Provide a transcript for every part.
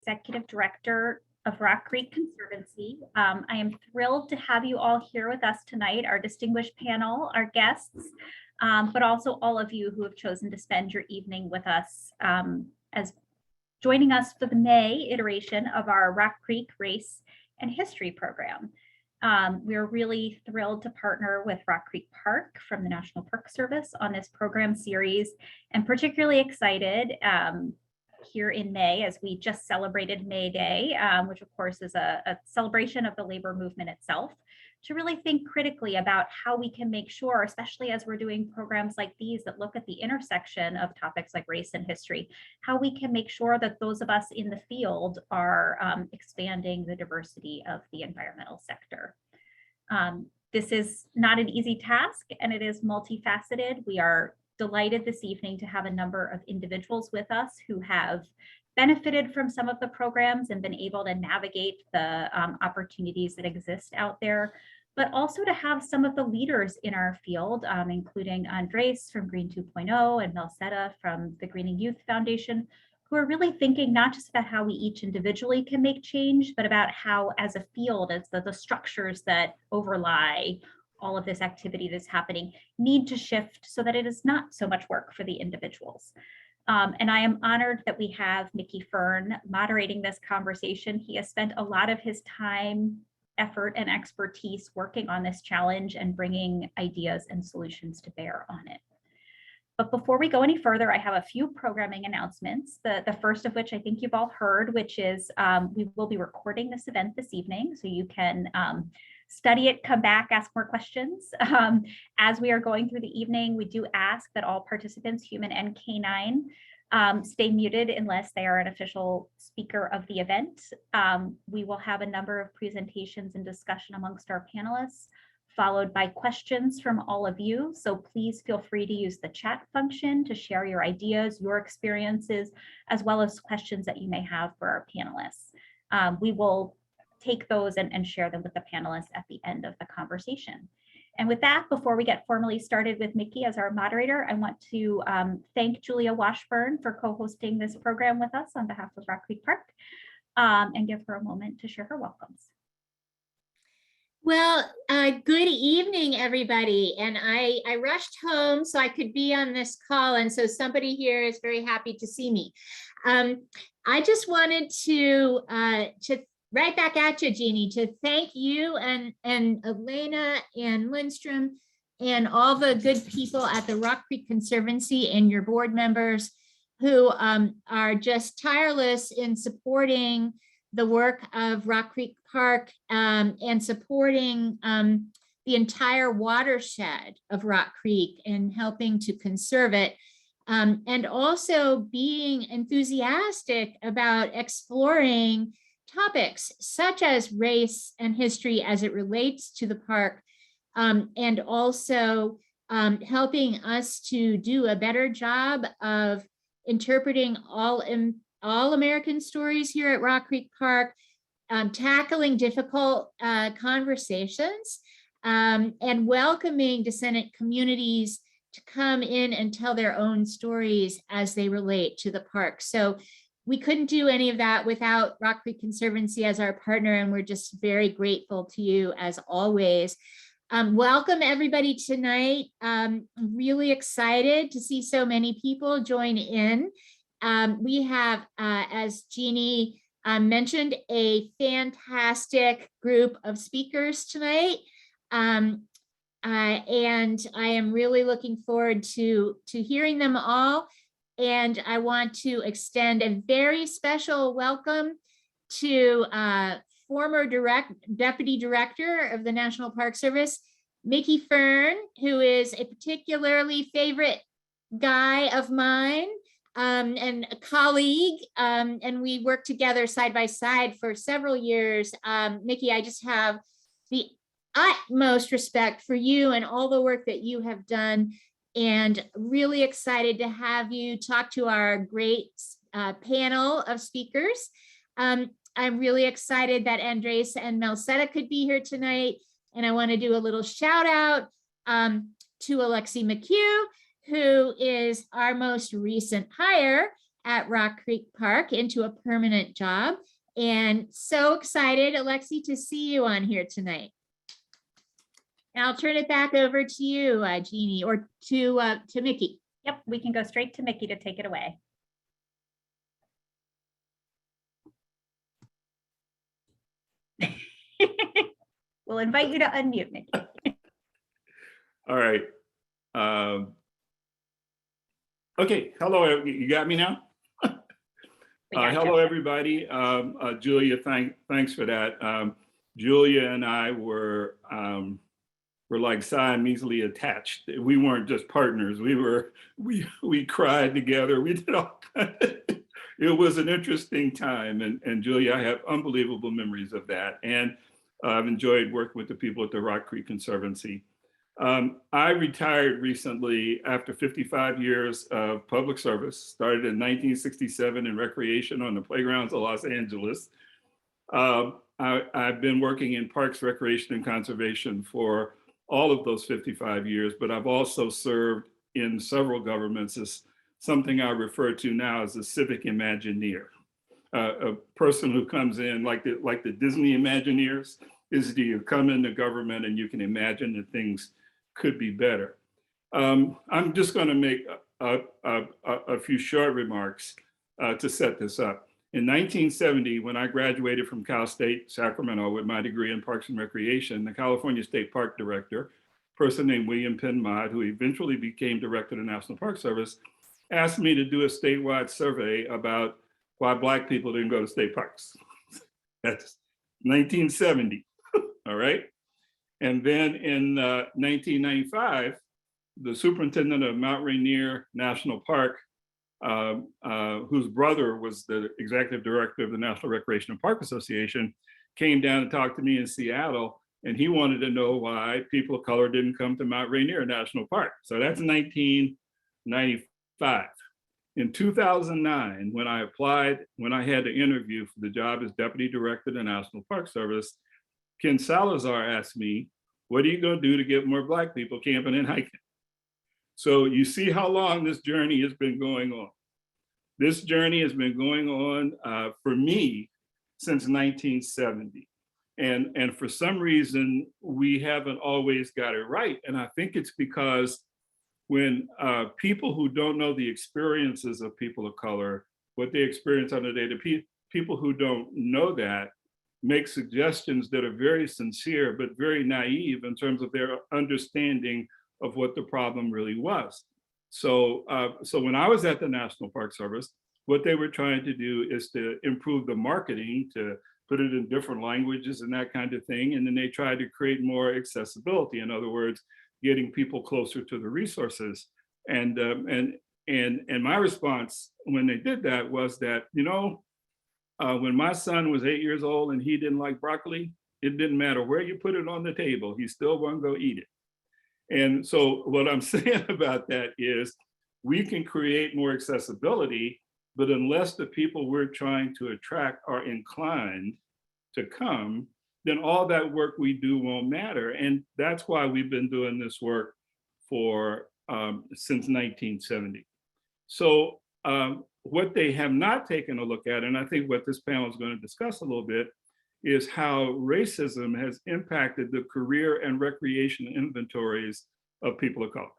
Executive Director of Rock Creek Conservancy. I am thrilled to have you all here with us tonight, our distinguished panel, our guests, but also all of you who have chosen to spend your evening with us as joining us for the May iteration of our Rock Creek Race and History program. We're really thrilled to partner with Rock Creek Park from the National Park Service on this program series, and particularly excited here in May as we just celebrated May Day, which of course is a celebration of the labor movement itself, to really think critically about how we can make sure, especially as we're doing programs like these that look at the intersection of topics like race and history, how we can make sure that those of us in the field are expanding the diversity of the environmental sector. This is not an easy task, and it is multifaceted. We are delighted this evening to have a number of individuals with us who have benefited from some of the programs and been able to navigate the opportunities that exist out there, but also to have some of the leaders in our field, including Andres from Green 2.0 and Melsetta from the Greening Youth Foundation, who are really thinking not just about how we each individually can make change, but about how as a field, as the structures that overlie all of this activity that's happening need to shift so that it is not so much work for the individuals. And I am honored that we have Mickey Fearn moderating this conversation. He has spent a lot of his time, effort, and expertise working on this challenge and bringing ideas and solutions to bear on it. But before we go any further, I have a few programming announcements. The first of which I think you've all heard, which is we will be recording this event this evening, so you can study it, come back, ask more questions. As we are going through the evening, we do ask that all participants, human and canine, stay muted unless they are an official speaker of the event. We will have a number of presentations and discussion amongst our panelists, followed by questions from all of you. So please feel free to use the chat function to share your ideas, your experiences, as well as questions that you may have for our panelists. We will take those and share them with the panelists at the end of the conversation. And with that, before we get formally started with Mickey as our moderator, I want to thank Julia Washburn for co-hosting this program with us on behalf of Rock Creek Park, and give her a moment to share her welcomes. Well, good evening, everybody. And I rushed home so I could be on this call. And so somebody here is very happy to see me. I just wanted to right back at you, Jeannie, to thank you and Elena and Linstrum and all the good people at the Rock Creek Conservancy and your board members who are just tireless in supporting the work of Rock Creek Park and supporting the entire watershed of Rock Creek and helping to conserve it. And also being enthusiastic about exploring topics such as race and history as it relates to the park, and also helping us to do a better job of interpreting all American stories here at Rock Creek Park, tackling difficult conversations, and welcoming descendant communities to come in and tell their own stories as they relate to the park. So we couldn't do any of that without Rock Creek Conservancy as our partner, and we're just very grateful to you as always. Welcome everybody tonight. Really excited to see so many people join in. We have, as Jeannie mentioned, a fantastic group of speakers tonight. And I am really looking forward to hearing them all. And I want to extend a very special welcome to former Deputy Director of the National Park Service, Mickey Fearn, who is a particularly favorite guy of mine and a colleague. And we worked together side by side for several years. Mickey, I just have the utmost respect for you and all the work that you have done, and really excited to have you talk to our great panel of speakers. I'm really excited that Andres and Melsetta could be here tonight. And I want to do a little shout out to Alexi McHugh, who is our most recent hire at Rock Creek Park into a permanent job. And so excited, Alexi, to see you on here tonight. And I'll turn it back over to you, Jeannie, or to Mickey. Yep, we can go straight to Mickey to take it away. We'll invite you to unmute, Mickey. All right. Okay. Hello. You got me now? Hello, everybody. Julia, thanks for that. Julia and I were like Siamesely attached. We weren't just partners. We cried together. We did all. It was an interesting time, and Julia, I have unbelievable memories of that. And I've enjoyed working with the people at the Rock Creek Conservancy. I retired recently after 55 years of public service, started in 1967 in recreation on the playgrounds of Los Angeles. I've been working in parks, recreation, and conservation for all of those 55 years, but I've also served in several governments as something I refer to now as a civic Imagineer. A person who comes in like the Disney Imagineers is you come into government and you can imagine that things could be better. I'm just going to make a few short remarks to set this up. In 1970, when I graduated from Cal State Sacramento with my degree in Parks and Recreation, the California State Park Director, a person named William Penn Mott, who eventually became Director of the National Park Service, asked me to do a statewide survey about why Black people didn't go to state parks. That's 1970, all right? And then in 1995, the superintendent of Mount Rainier National Park, whose brother was the executive director of the National Recreation and Park Association, came down and talked to me in Seattle, and he wanted to know why people of color didn't come to Mount Rainier National Park. So that's 1995. In 2009, when I applied, when I had to interview for the job as deputy director of the National Park Service, Ken Salazar asked me, what are you going to do to get more Black people camping and hiking? So you see how long this journey has been going on. This journey has been going on for me since 1970. And for some reason, we haven't always got it right. And I think it's because when people who don't know the experiences of people of color, what they experience on a day-to-day, people who don't know that make suggestions that are very sincere, but very naive in terms of their understanding of what the problem really was. So when I was at the National Park Service, what they were trying to do is to improve the marketing, to put it in different languages and that kind of thing. And then they tried to create more accessibility. In other words, getting people closer to the resources. And my response when they did that was that, when my son was 8 years old and he didn't like broccoli, it didn't matter where you put it on the table, he still wouldn't go eat it. And so what I'm saying about that is we can create more accessibility, but unless the people we're trying to attract are inclined to come, then all that work we do won't matter. And that's why we've been doing this work for since 1970. So what they have not taken a look at, and I think what this panel is going to discuss a little bit, is how racism has impacted the career and recreation inventories of people of color.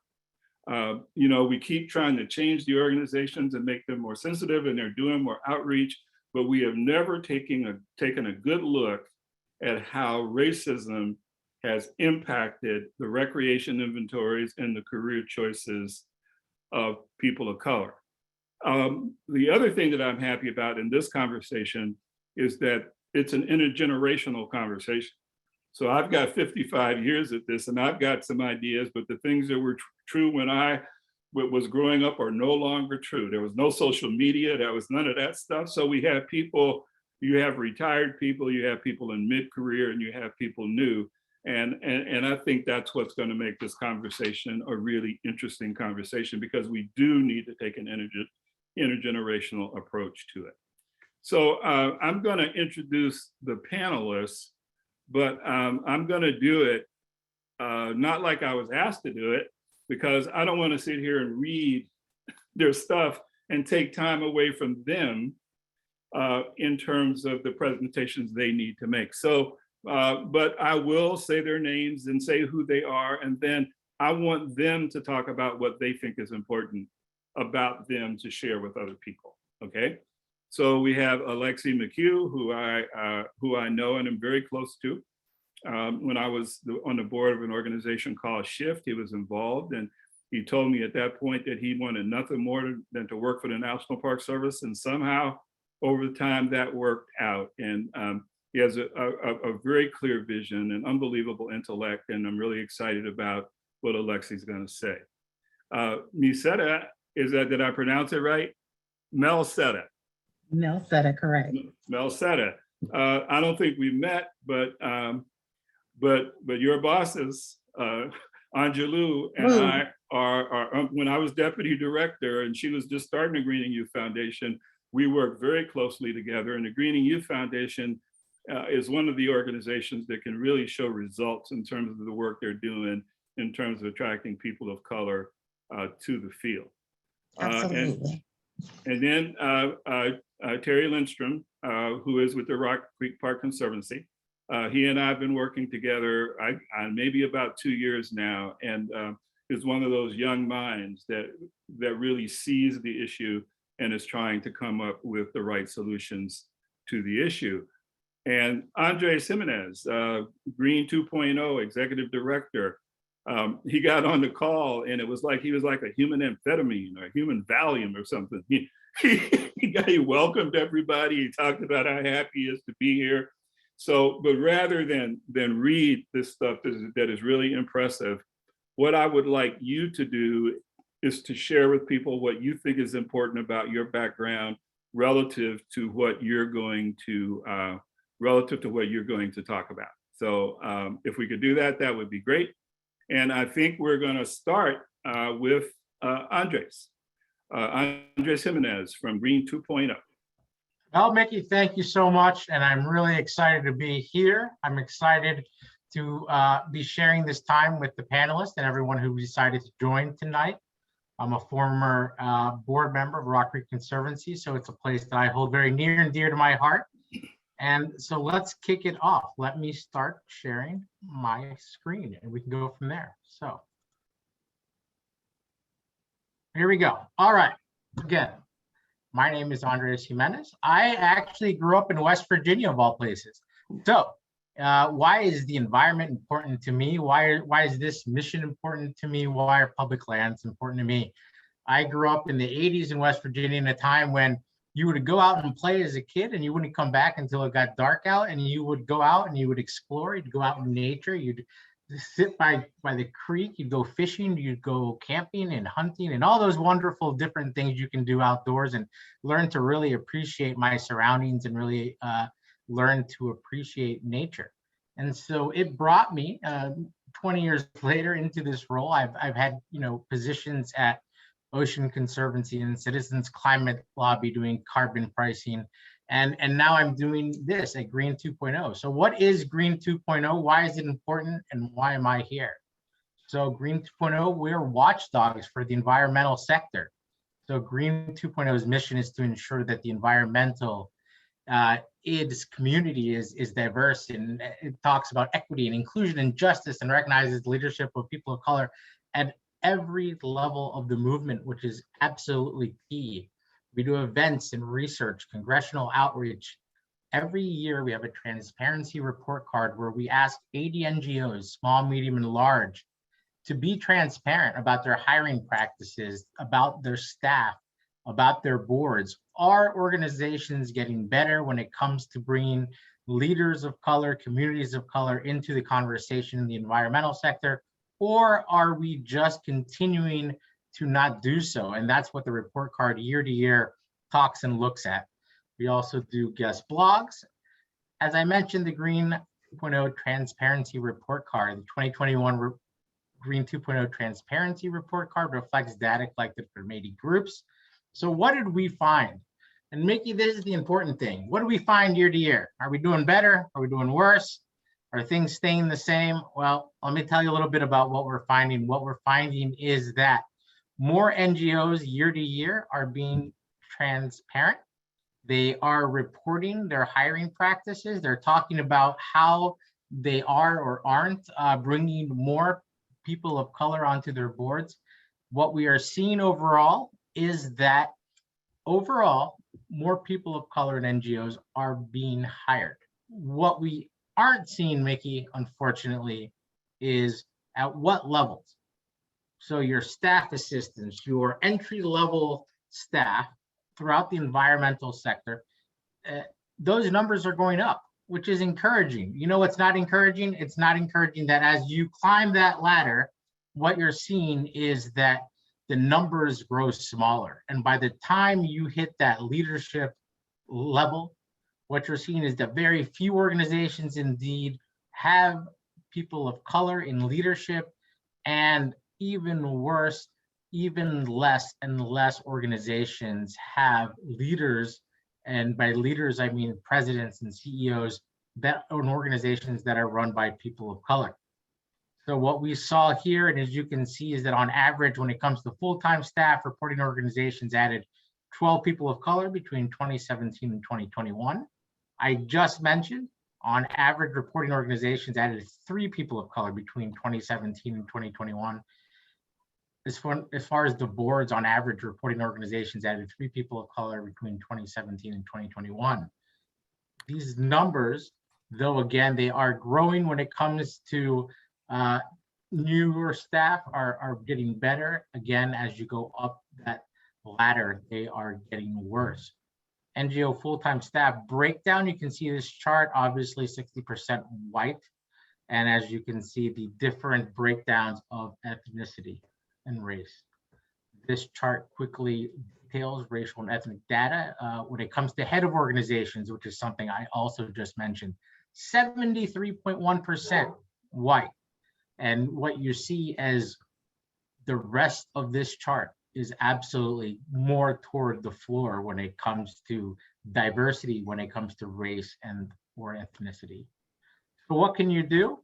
We keep trying to change the organizations and make them more sensitive, and they're doing more outreach, but we have never taken a good look at how racism has impacted the recreation inventories and the career choices of people of color. The other thing that I'm happy about in this conversation is that it's an intergenerational conversation. So I've got 55 years at this and I've got some ideas, but the things that were true when I was growing up are no longer true. There was no social media, there was none of that stuff. So we have people, you have retired people, you have people in mid-career, and you have people new. And I think that's what's going to make this conversation a really interesting conversation, because we do need to take an intergenerational approach to it. So I'm going to introduce the panelists, but I'm going to do it not like I was asked to do it, because I don't want to sit here and read their stuff and take time away from them in terms of the presentations they need to make. So, but I will say their names and say who they are, and then I want them to talk about what they think is important about them to share with other people, okay? So we have Alexi McHugh, who I know and am very close to. When I was on the board of an organization called Shift, he was involved, and he told me at that point that he wanted nothing more than to work for the National Park Service, and somehow over time that worked out. And he has a very clear vision and unbelievable intellect, and I'm really excited about what Alexi's going to say. Melsetta, did I pronounce it right? Melsetta. Melsetta, correct. Melsetta. I don't think we met, but your bosses, Angelou and I are when I was deputy director and she was just starting the Green and Youth Foundation, we worked very closely together. And the Green and Youth Foundation is one of the organizations that can really show results in terms of the work they're doing in terms of attracting people of color to the field. Absolutely. And then Terry Linstrum, who is with the Rock Creek Park Conservancy. He and I have been working together maybe about 2 years now, and is one of those young minds that really sees the issue and is trying to come up with the right solutions to the issue. And Andres Jimenez, Green 2.0 Executive Director, he got on the call and it was like he was like a human amphetamine or a human Valium or something. He welcomed everybody. He talked about how happy he is to be here. So, but rather than read this stuff that is really impressive, what I would like you to do is to share with people what you think is important about your background relative to what you're going to talk about. So if we could do that, that would be great. And I think we're going to start with Andres Jimenez from Green 2.0. Well, Mickey, thank you so much. And I'm really excited to be here. I'm excited to be sharing this time with the panelists and everyone who decided to join tonight. I'm a former board member of Rock Creek Conservancy, so it's a place that I hold very near and dear to my heart. And so let's kick it off. Let me start sharing my screen and we can go from there. So here we go. All right. Again, my name is Andres Jimenez. I actually grew up in West Virginia, of all places. So why is the environment important to me? Why is this mission important to me? Why are public lands important to me? I grew up in the 80s in West Virginia in a time when you would go out and play as a kid and you wouldn't come back until it got dark out, and you would go out and you would explore. You'd go out in nature. You'd sit by the creek. You'd go fishing. You'd go camping and hunting and all those wonderful different things you can do outdoors, and learn to really appreciate my surroundings and really learn to appreciate nature. And so it brought me 20 years later into this role. I've had positions at Ocean Conservancy and Citizens Climate Lobby doing carbon pricing. And now I'm doing this at Green 2.0. So what is Green 2.0? Why is it important? And why am I here? So Green 2.0, we're watchdogs for the environmental sector. So Green 2.0's mission is to ensure that the environmental its community is diverse, and it talks about equity and inclusion and justice, and recognizes the leadership of people of color at every level of the movement, which is absolutely key. We do events and research, congressional outreach. Every year we have a transparency report card where we ask 80 NGOs, small, medium, and large, to be transparent about their hiring practices, about their staff, about their boards. Are organizations getting better when it comes to bringing leaders of color, communities of color into the conversation in the environmental sector? Or are we just continuing to not do so? And that's what the report card year to year talks and looks at. We also do guest blogs. As I mentioned, the Green 2.0 Transparency Report Card, the 2021 Green 2.0 Transparency Report Card reflects data collected from 80 groups. So what did we find? And Mickey, this is the important thing. What do we find year to year? Are we doing better? Are we doing worse? Are things staying the same? Well, let me tell you a little bit about what we're finding. What we're finding is that more NGOs year to year are being transparent. They are reporting their hiring practices. They're talking about how they are or aren't bringing more people of color onto their boards. What we are seeing overall is that overall, more people of color in NGOs are being hired. What we aren't seeing, Mickey, unfortunately, is at what levels. So your staff assistants, your entry-level staff throughout the environmental sector, those numbers are going up, which is encouraging. You know what's not encouraging? It's not encouraging that as you climb that ladder, what you're seeing is that the numbers grow smaller. And by the time you hit that leadership level, what you're seeing is that very few organizations indeed have people of color in leadership, and even worse, even less and less organizations have leaders, and by leaders, I mean presidents and CEOs that own organizations that are run by people of color. So what we saw here, and as you can see, is that on average, when it comes to full-time staff, reporting organizations added 12 people of color between 2017 and 2021. I just mentioned, on average, reporting organizations added 3 people of color between 2017 and 2021. As far as the boards, on average, reporting organizations added 3 people of color between 2017 and 2021. These numbers, though, again, they are growing when it comes to newer staff are getting better. Again, as you go up that ladder, they are getting worse. NGO full-time staff breakdown, you can see this chart, obviously 60% white. And as you can see, the different breakdowns of ethnicity and race. This chart quickly details racial and ethnic data. When it comes to head of organizations, which is something I also just mentioned, 73.1% white. And what you see as the rest of this chart is absolutely more toward the floor when it comes to diversity, when it comes to race and or ethnicity. So what can you do?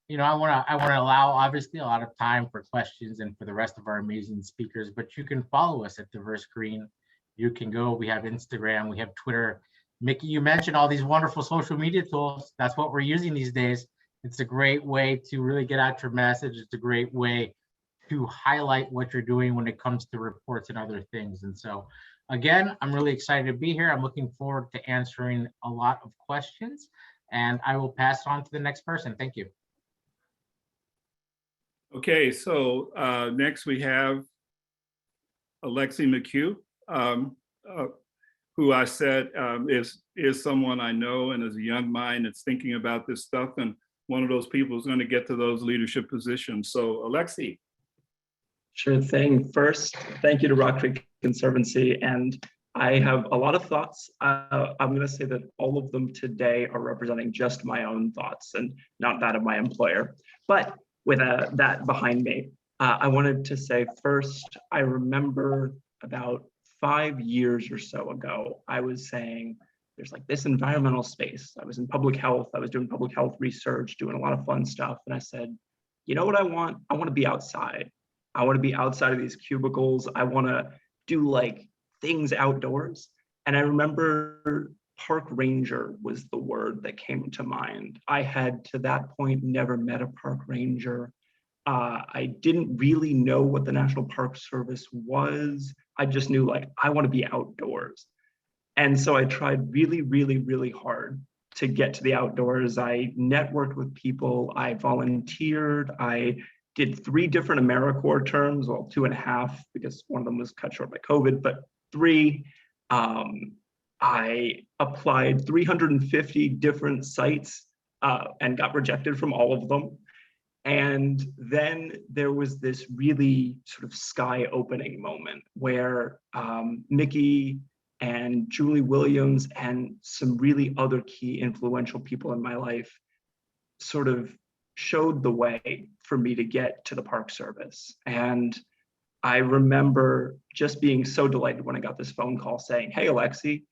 You know, I want to allow obviously a lot of time for questions and for the rest of our amazing speakers, but you can follow us at Diverse Green. You can go, we have Instagram, we have Twitter. Mickey, you mentioned all these wonderful social media tools. That's what we're using these days. It's a great way to really get out your message. It's a great way to highlight what you're doing when it comes to reports and other things. And so, again, I'm really excited to be here. I'm looking forward to answering a lot of questions, and I will pass it on to the next person. Thank you. Okay, so next we have Alexi McHugh, who I said is someone I know and is a young mind that's thinking about this stuff, and one of those people who's going to get to those leadership positions. So Alexi. Sure thing. First, thank you to Creek Conservancy, and I have a lot of thoughts. I'm going to say that all of them today are representing just my own thoughts and not that of my employer. But with that behind me, I wanted to say first, I remember about 5 years or so ago, I was saying there's like this environmental space. I was in public health. I was doing public health research, doing a lot of fun stuff. And I said, you know what I want? I want to be outside. I want to be outside of these cubicles. I want to do like things outdoors. And I remember park ranger was the word that came to mind. I had to that point never met a park ranger. I didn't really know what the National Park Service was. I just knew like, I want to be outdoors. And so I tried really, really, really hard to get to the outdoors. I networked with people. I volunteered. I did 3 different AmeriCorps terms, well, 2.5, because one of them was cut short by COVID, but 3. I applied 350 different sites and got rejected from all of them. And then there was this really sort of sky opening moment where Mickey and Julie Williams and some really other key influential people in my life sort of showed the way for me to get to the Park Service. And I remember just being so delighted when I got this phone call saying, hey, Alexi,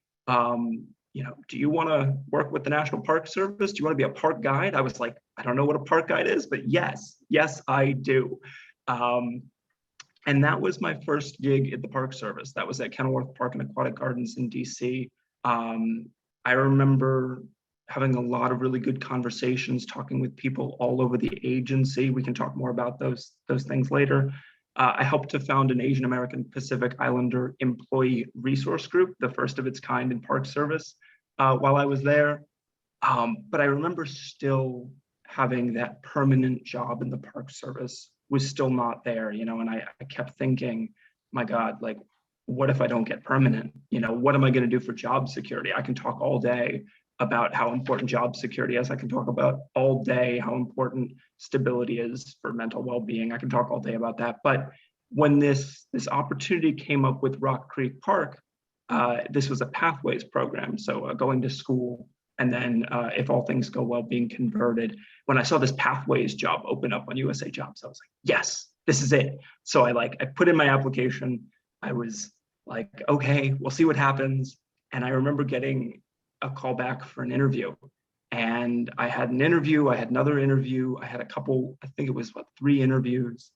you know, do you want to work with the National Park Service? Do you want to be a park guide? I was like, I don't know what a park guide is, but yes, I do. And And that was my first gig at the Park Service. That was at Kenilworth Park and Aquatic Gardens in DC. I remember having a lot of really good conversations, talking with people all over the agency. We can talk more about those things later. I helped to found an Asian American Pacific Islander employee resource group, the first of its kind in Park Service, while I was there. But I remember still having that permanent job in the Park Service was still not there, you know, and I kept thinking, my God, like, what if I don't get permanent? You know, what am I going to do for job security? I can talk all day about how important job security is. I can talk about all day how important stability is for mental well-being. I can talk all day about that. But when this opportunity came up with Rock Creek Park, this was a pathways program. So going to school, and then if all things go well, being converted. When I saw this pathways job open up on USA Jobs, I was like, yes, this is it. So I put in my application. I was like, okay, we'll see what happens. And I remember getting a call back for an interview. And I had an interview, I had another interview, I had a couple, I think it was 3 interviews.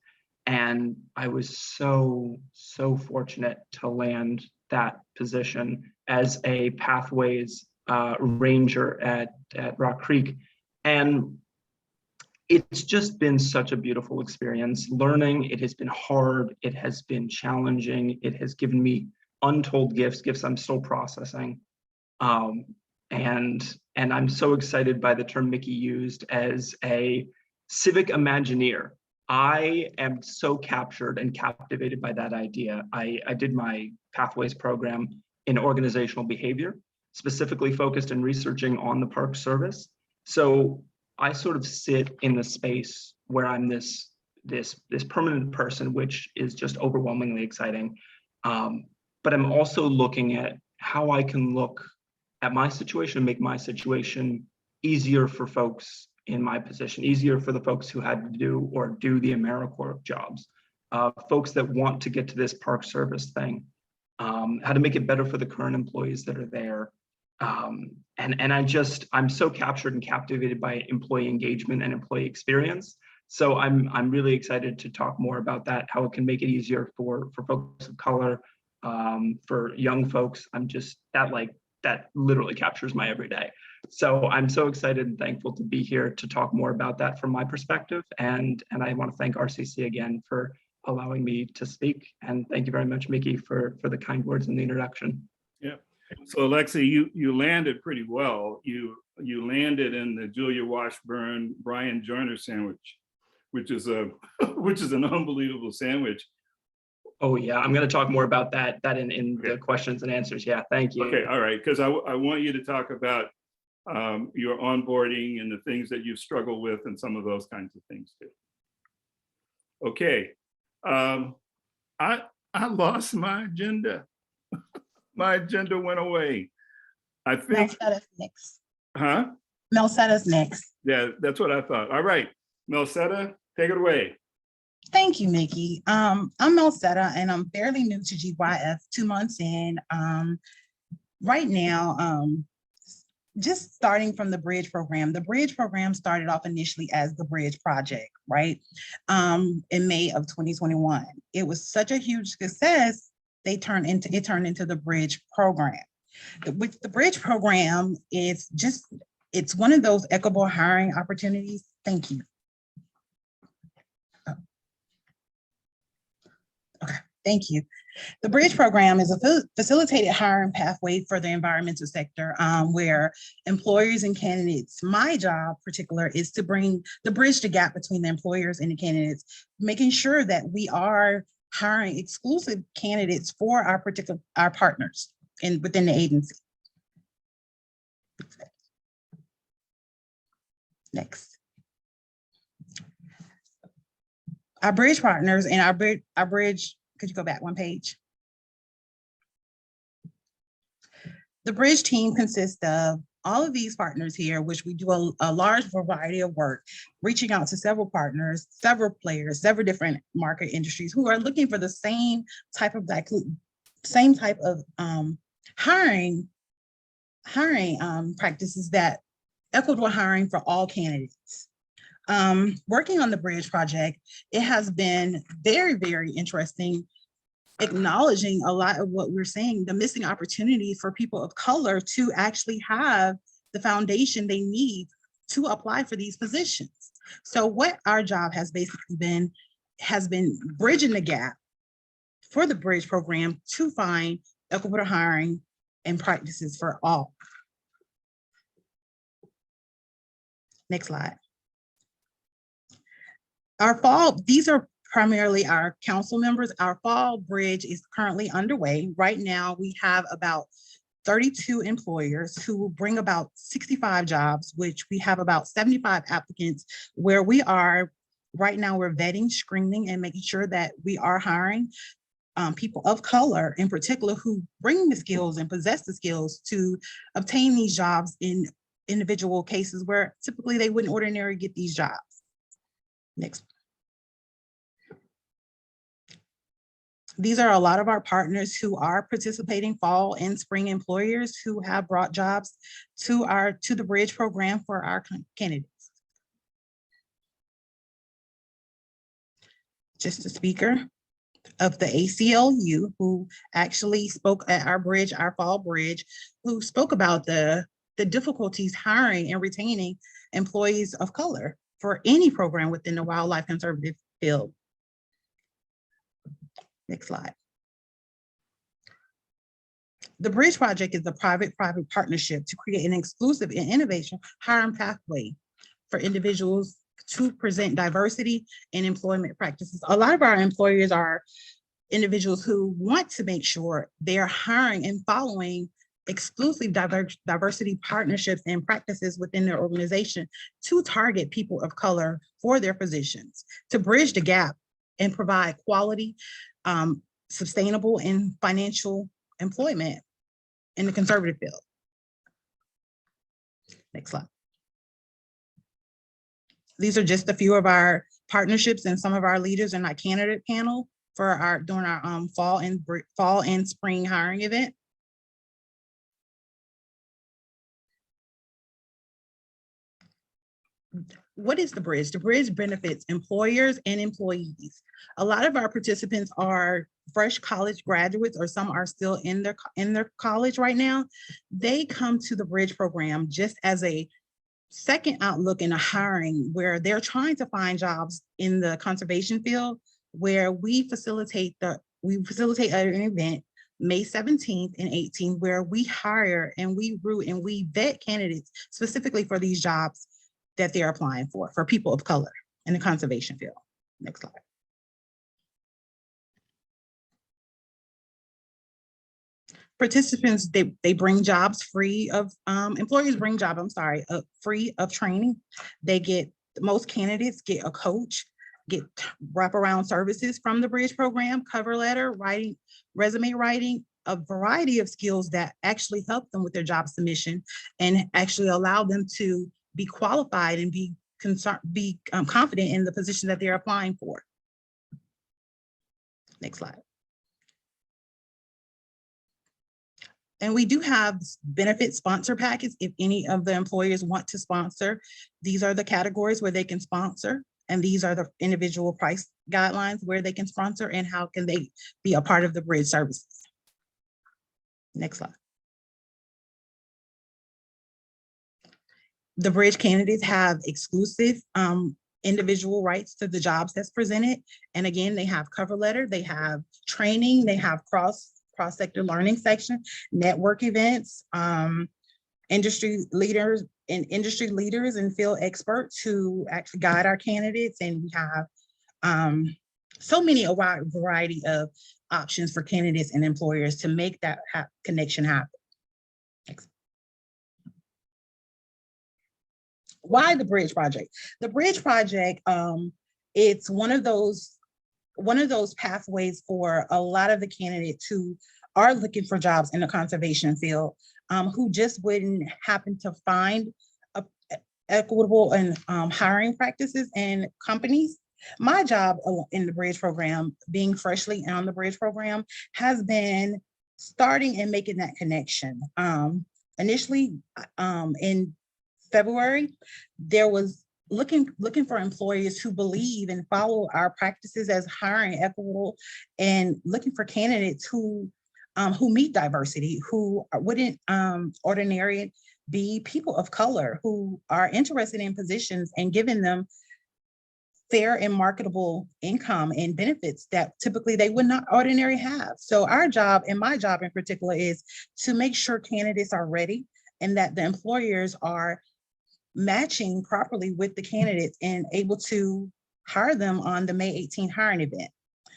And I was so fortunate to land that position as a pathways ranger at Rock Creek. And it's just been such a beautiful experience. Learning, it has been hard, it has been challenging, it has given me untold gifts I'm still processing. And I'm so excited by the term Mickey used as a civic Imagineer. I am so captured and captivated by that idea. I did my Pathways program in organizational behavior, specifically focused in researching on the Park Service. So I sort of sit in the space where I'm this permanent person, which is just overwhelmingly exciting. But I'm also looking at how I can look at my situation and make my situation easier for folks in my position, easier for the folks who had to do the AmeriCorps jobs, folks that want to get to this Park Service thing, how to make it better for the current employees that are there. And I'm so captured and captivated by employee engagement and employee experience. So I'm really excited to talk more about that, how it can make it easier for folks of color, for young folks. That literally captures my everyday. So I'm so excited and thankful to be here to talk more about that from my perspective. And I want to thank RCC again for allowing me to speak. And thank you very much, Mickey, for the kind words in the introduction. Yeah. So Alexi, you landed pretty well. You landed in the Julia Washburn Brian Joyner sandwich, which is an unbelievable sandwich. Oh yeah, I'm going to talk more about that in the questions and answers. Yeah, thank you. Okay, all right, because I want you to talk about your onboarding and the things that you struggle with and some of those kinds of things too. Okay, I lost my agenda. My agenda went away. I feel. Melsetta's next. Huh? Melsetta's next. Yeah, that's what I thought. All right, Melsetta, take it away. Thank you, Mickey. I'm Melsetta, and I'm fairly new to GYF, 2 months in. Right now, just starting from the Bridge program. The Bridge program started off initially as the Bridge Project, right? In May of 2021. It was such a huge success, it turned into the Bridge program. With the Bridge program, it's one of those equitable hiring opportunities. Thank you. Okay, thank you. The Bridge program is a facilitated hiring pathway for the environmental sector, where employers and candidates, my job particular is to bridge the gap between the employers and the candidates, making sure that we are hiring exclusive candidates for our partners within the agency. Next. Our Bridge partners and our Bridge, could you go back one page? The Bridge team consists of all of these partners here, which we do a large variety of work, reaching out to several partners, several players, several different market industries who are looking for the same type of hiring practices, that equitable hiring for all candidates. Working on the bridge project, it has been very, very interesting, acknowledging a lot of what we're seeing, the missing opportunity for people of color to actually have the foundation they need to apply for these positions. So what our job has basically been, has been bridging the gap for the bridge program to find equitable hiring and practices for all. Next slide. Our fall, these are primarily our council members. Our fall bridge is currently underway. Right now, we have about 32 employers who will bring about 65 jobs, which we have about 75 applicants, where we are, right now we're vetting, screening, and making sure that we are hiring people of color in particular who bring the skills and possess the skills to obtain these jobs in individual cases where typically they wouldn't ordinarily get these jobs. Next. These are a lot of our partners who are participating, fall and spring employers who have brought jobs to the bridge program for our candidates. Just a speaker of the ACLU who actually spoke at our bridge, our fall bridge, who spoke about the difficulties hiring and retaining employees of color for any program within the wildlife conservative field. Next slide. The Bridge Project is a private-private partnership to create an exclusive and innovation hiring pathway for individuals to present diversity in employment practices. A lot of our employers are individuals who want to make sure they're hiring and following exclusive diversity partnerships and practices within their organization to target people of color for their positions, to bridge the gap and provide quality, sustainable and financial employment in the conservative field. Next slide. These are just a few of our partnerships and some of our leaders in our candidate panel for during our fall and spring hiring event. What is the bridge? The bridge benefits employers and employees. A lot of our participants are fresh college graduates, or some are still in their college right now. They come to the bridge program just as a second outlook in a hiring where they're trying to find jobs in the conservation field, where we facilitate an event May 17th and 18th, where we hire and we root and we vet candidates specifically for these jobs that they're applying for people of color in the conservation field. Next slide. Participants, they bring jobs free of, employers bring job, free of training. They get, most candidates get a coach, get wraparound services from the Bridge program, cover letter, writing, resume writing, a variety of skills that actually help them with their job submission and actually allow them to be qualified and be confident in the position that they're applying for. Next slide. And we do have benefit sponsor packets if any of the employers want to sponsor. These are the categories where they can sponsor, and these are the individual price guidelines where they can sponsor and how can they be a part of the bridge services. Next slide. The bridge candidates have exclusive individual rights to the jobs that's presented. And again, they have cover letter, they have training, they have cross-sector learning section, network events, industry leaders and field experts who actually guide our candidates. And we have so many, a wide variety of options for candidates and employers to make that connection happen. Next. Why the Bridge Project? The Bridge Project, it's one of those pathways for a lot of the candidates who are looking for jobs in the conservation field, who just wouldn't happen to find equitable and hiring practices and companies. My job in the Bridge program, being freshly on the Bridge program, has been starting and making that connection. Initially, in February, there was looking for employers who believe and follow our practices as hiring equitable, and looking for candidates who meet diversity, who wouldn't ordinarily be people of color, who are interested in positions and giving them fair and marketable income and benefits that typically they would not ordinarily have. So our job, and my job in particular, is to make sure candidates are ready and that the employers are matching properly with the candidates and able to hire them on the May 18 hiring event.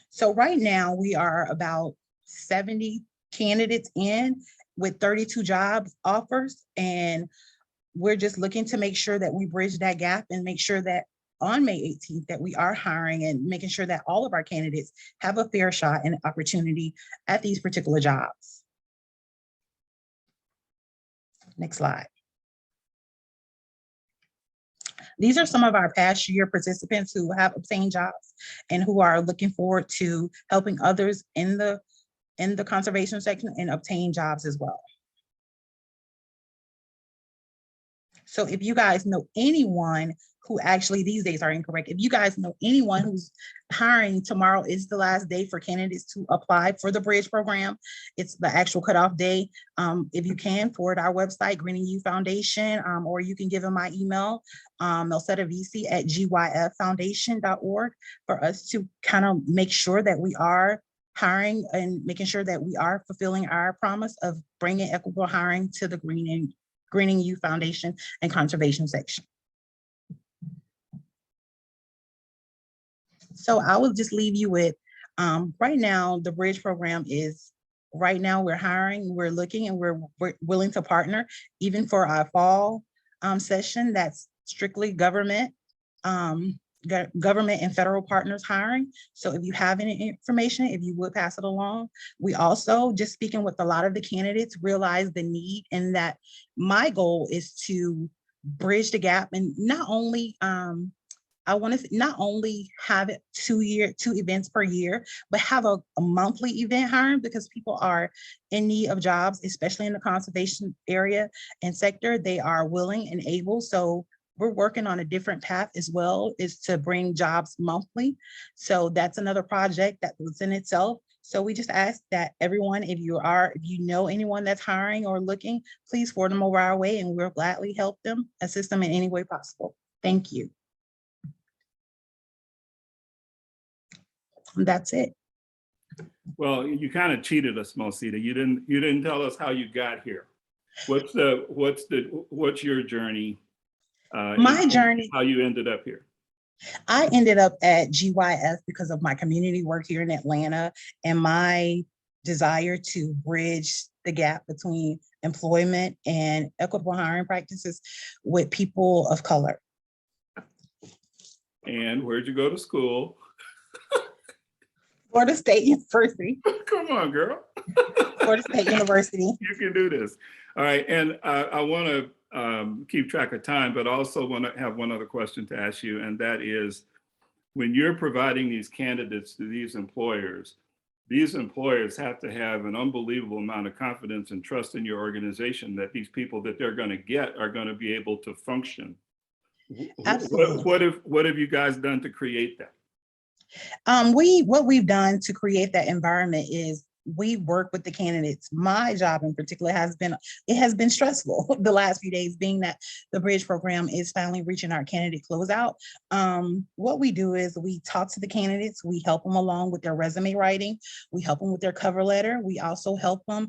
So right now we are about 70 candidates in with 32 job offers, and we're just looking to make sure that we bridge that gap and make sure that on May 18th that we are hiring and making sure that all of our candidates have a fair shot and opportunity at these particular jobs. Next slide. These are some of our past year participants who have obtained jobs and who are looking forward to helping others in the conservation section and obtain jobs as well. So if you guys know anyone who actually, these days are incorrect, if you guys know anyone who's hiring, tomorrow is the last day for candidates to apply for the Bridge program. It's the actual cutoff day. If you can, forward our website, Green and You Foundation, or you can give them my email, Melsetta Veasey at gyffoundation.org, for us to kind of make sure that we are hiring and making sure that we are fulfilling our promise of bringing equitable hiring to the Green and You Foundation and Conservation section. So I will just leave you with, right now, the Bridge program is, right now we're hiring, we're looking, and we're willing to partner even for our fall session. That's strictly government and federal partners hiring. So if you have any information, if you would pass it along. We also, just speaking with a lot of the candidates, realize the need, and that my goal is to bridge the gap, and not only I want to not only have it 2 events per year, but have a monthly event hiring, because people are in need of jobs, especially in the conservation area and sector. They are willing and able. So we're working on a different path as well, is to bring jobs monthly. So that's another project that was in itself. So we just ask that everyone, if you know anyone that's hiring or looking, please forward them over our way, and we'll gladly help them, assist them in any way possible. Thank you. That's it. Well, you kind of cheated us, Melsetta. You didn't tell us how you got here. What's your journey? My journey, how you ended up here. I ended up at GYF because of my community work here in Atlanta and my desire to bridge the gap between employment and equitable hiring practices with people of color. And where'd you go to school? Florida State University. Come on, girl. Florida State University. You can do this. All right. And I want to keep track of time, but also want to have one other question to ask you. And that is, when you're providing these candidates to these employers have to have an unbelievable amount of confidence and trust in your organization that these people that they're going to get are going to be able to function. Absolutely. What have you guys done to create that? What we've done to create that environment is we work with the candidates. My job in particular has been stressful the last few days, being that the Bridge program is finally reaching our candidate closeout. What we do is we talk to the candidates, we help them along with their resume writing, we help them with their cover letter, we also help them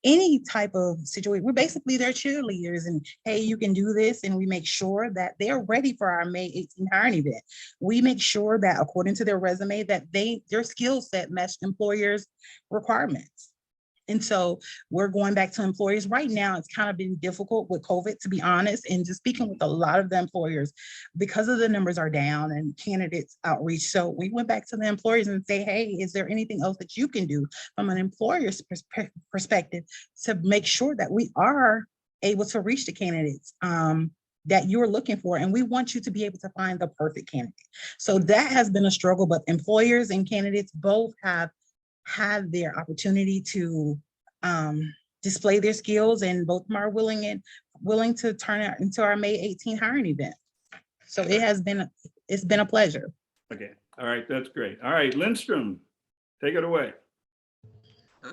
any type of situation. We're basically their cheerleaders, and hey, you can do this, and we make sure that they're ready for our May 18 hiring event. We make sure that according to their resume that their skill set match employers' requirements. And so we're going back to employers. Right now, it's kind of been difficult with COVID, to be honest, and just speaking with a lot of the employers, because of the numbers are down and candidates outreach. So we went back to the employers and say, hey, is there anything else that you can do from an employer's perspective to make sure that we are able to reach the candidates that you're looking for? And we want you to be able to find the perfect candidate. So that has been a struggle, but employers and candidates both have had their opportunity to display their skills, and both of them are willing to turn it into our May 18 hiring event. So it's been a pleasure. Okay, all right, that's great. All right, Linstrum, take it away.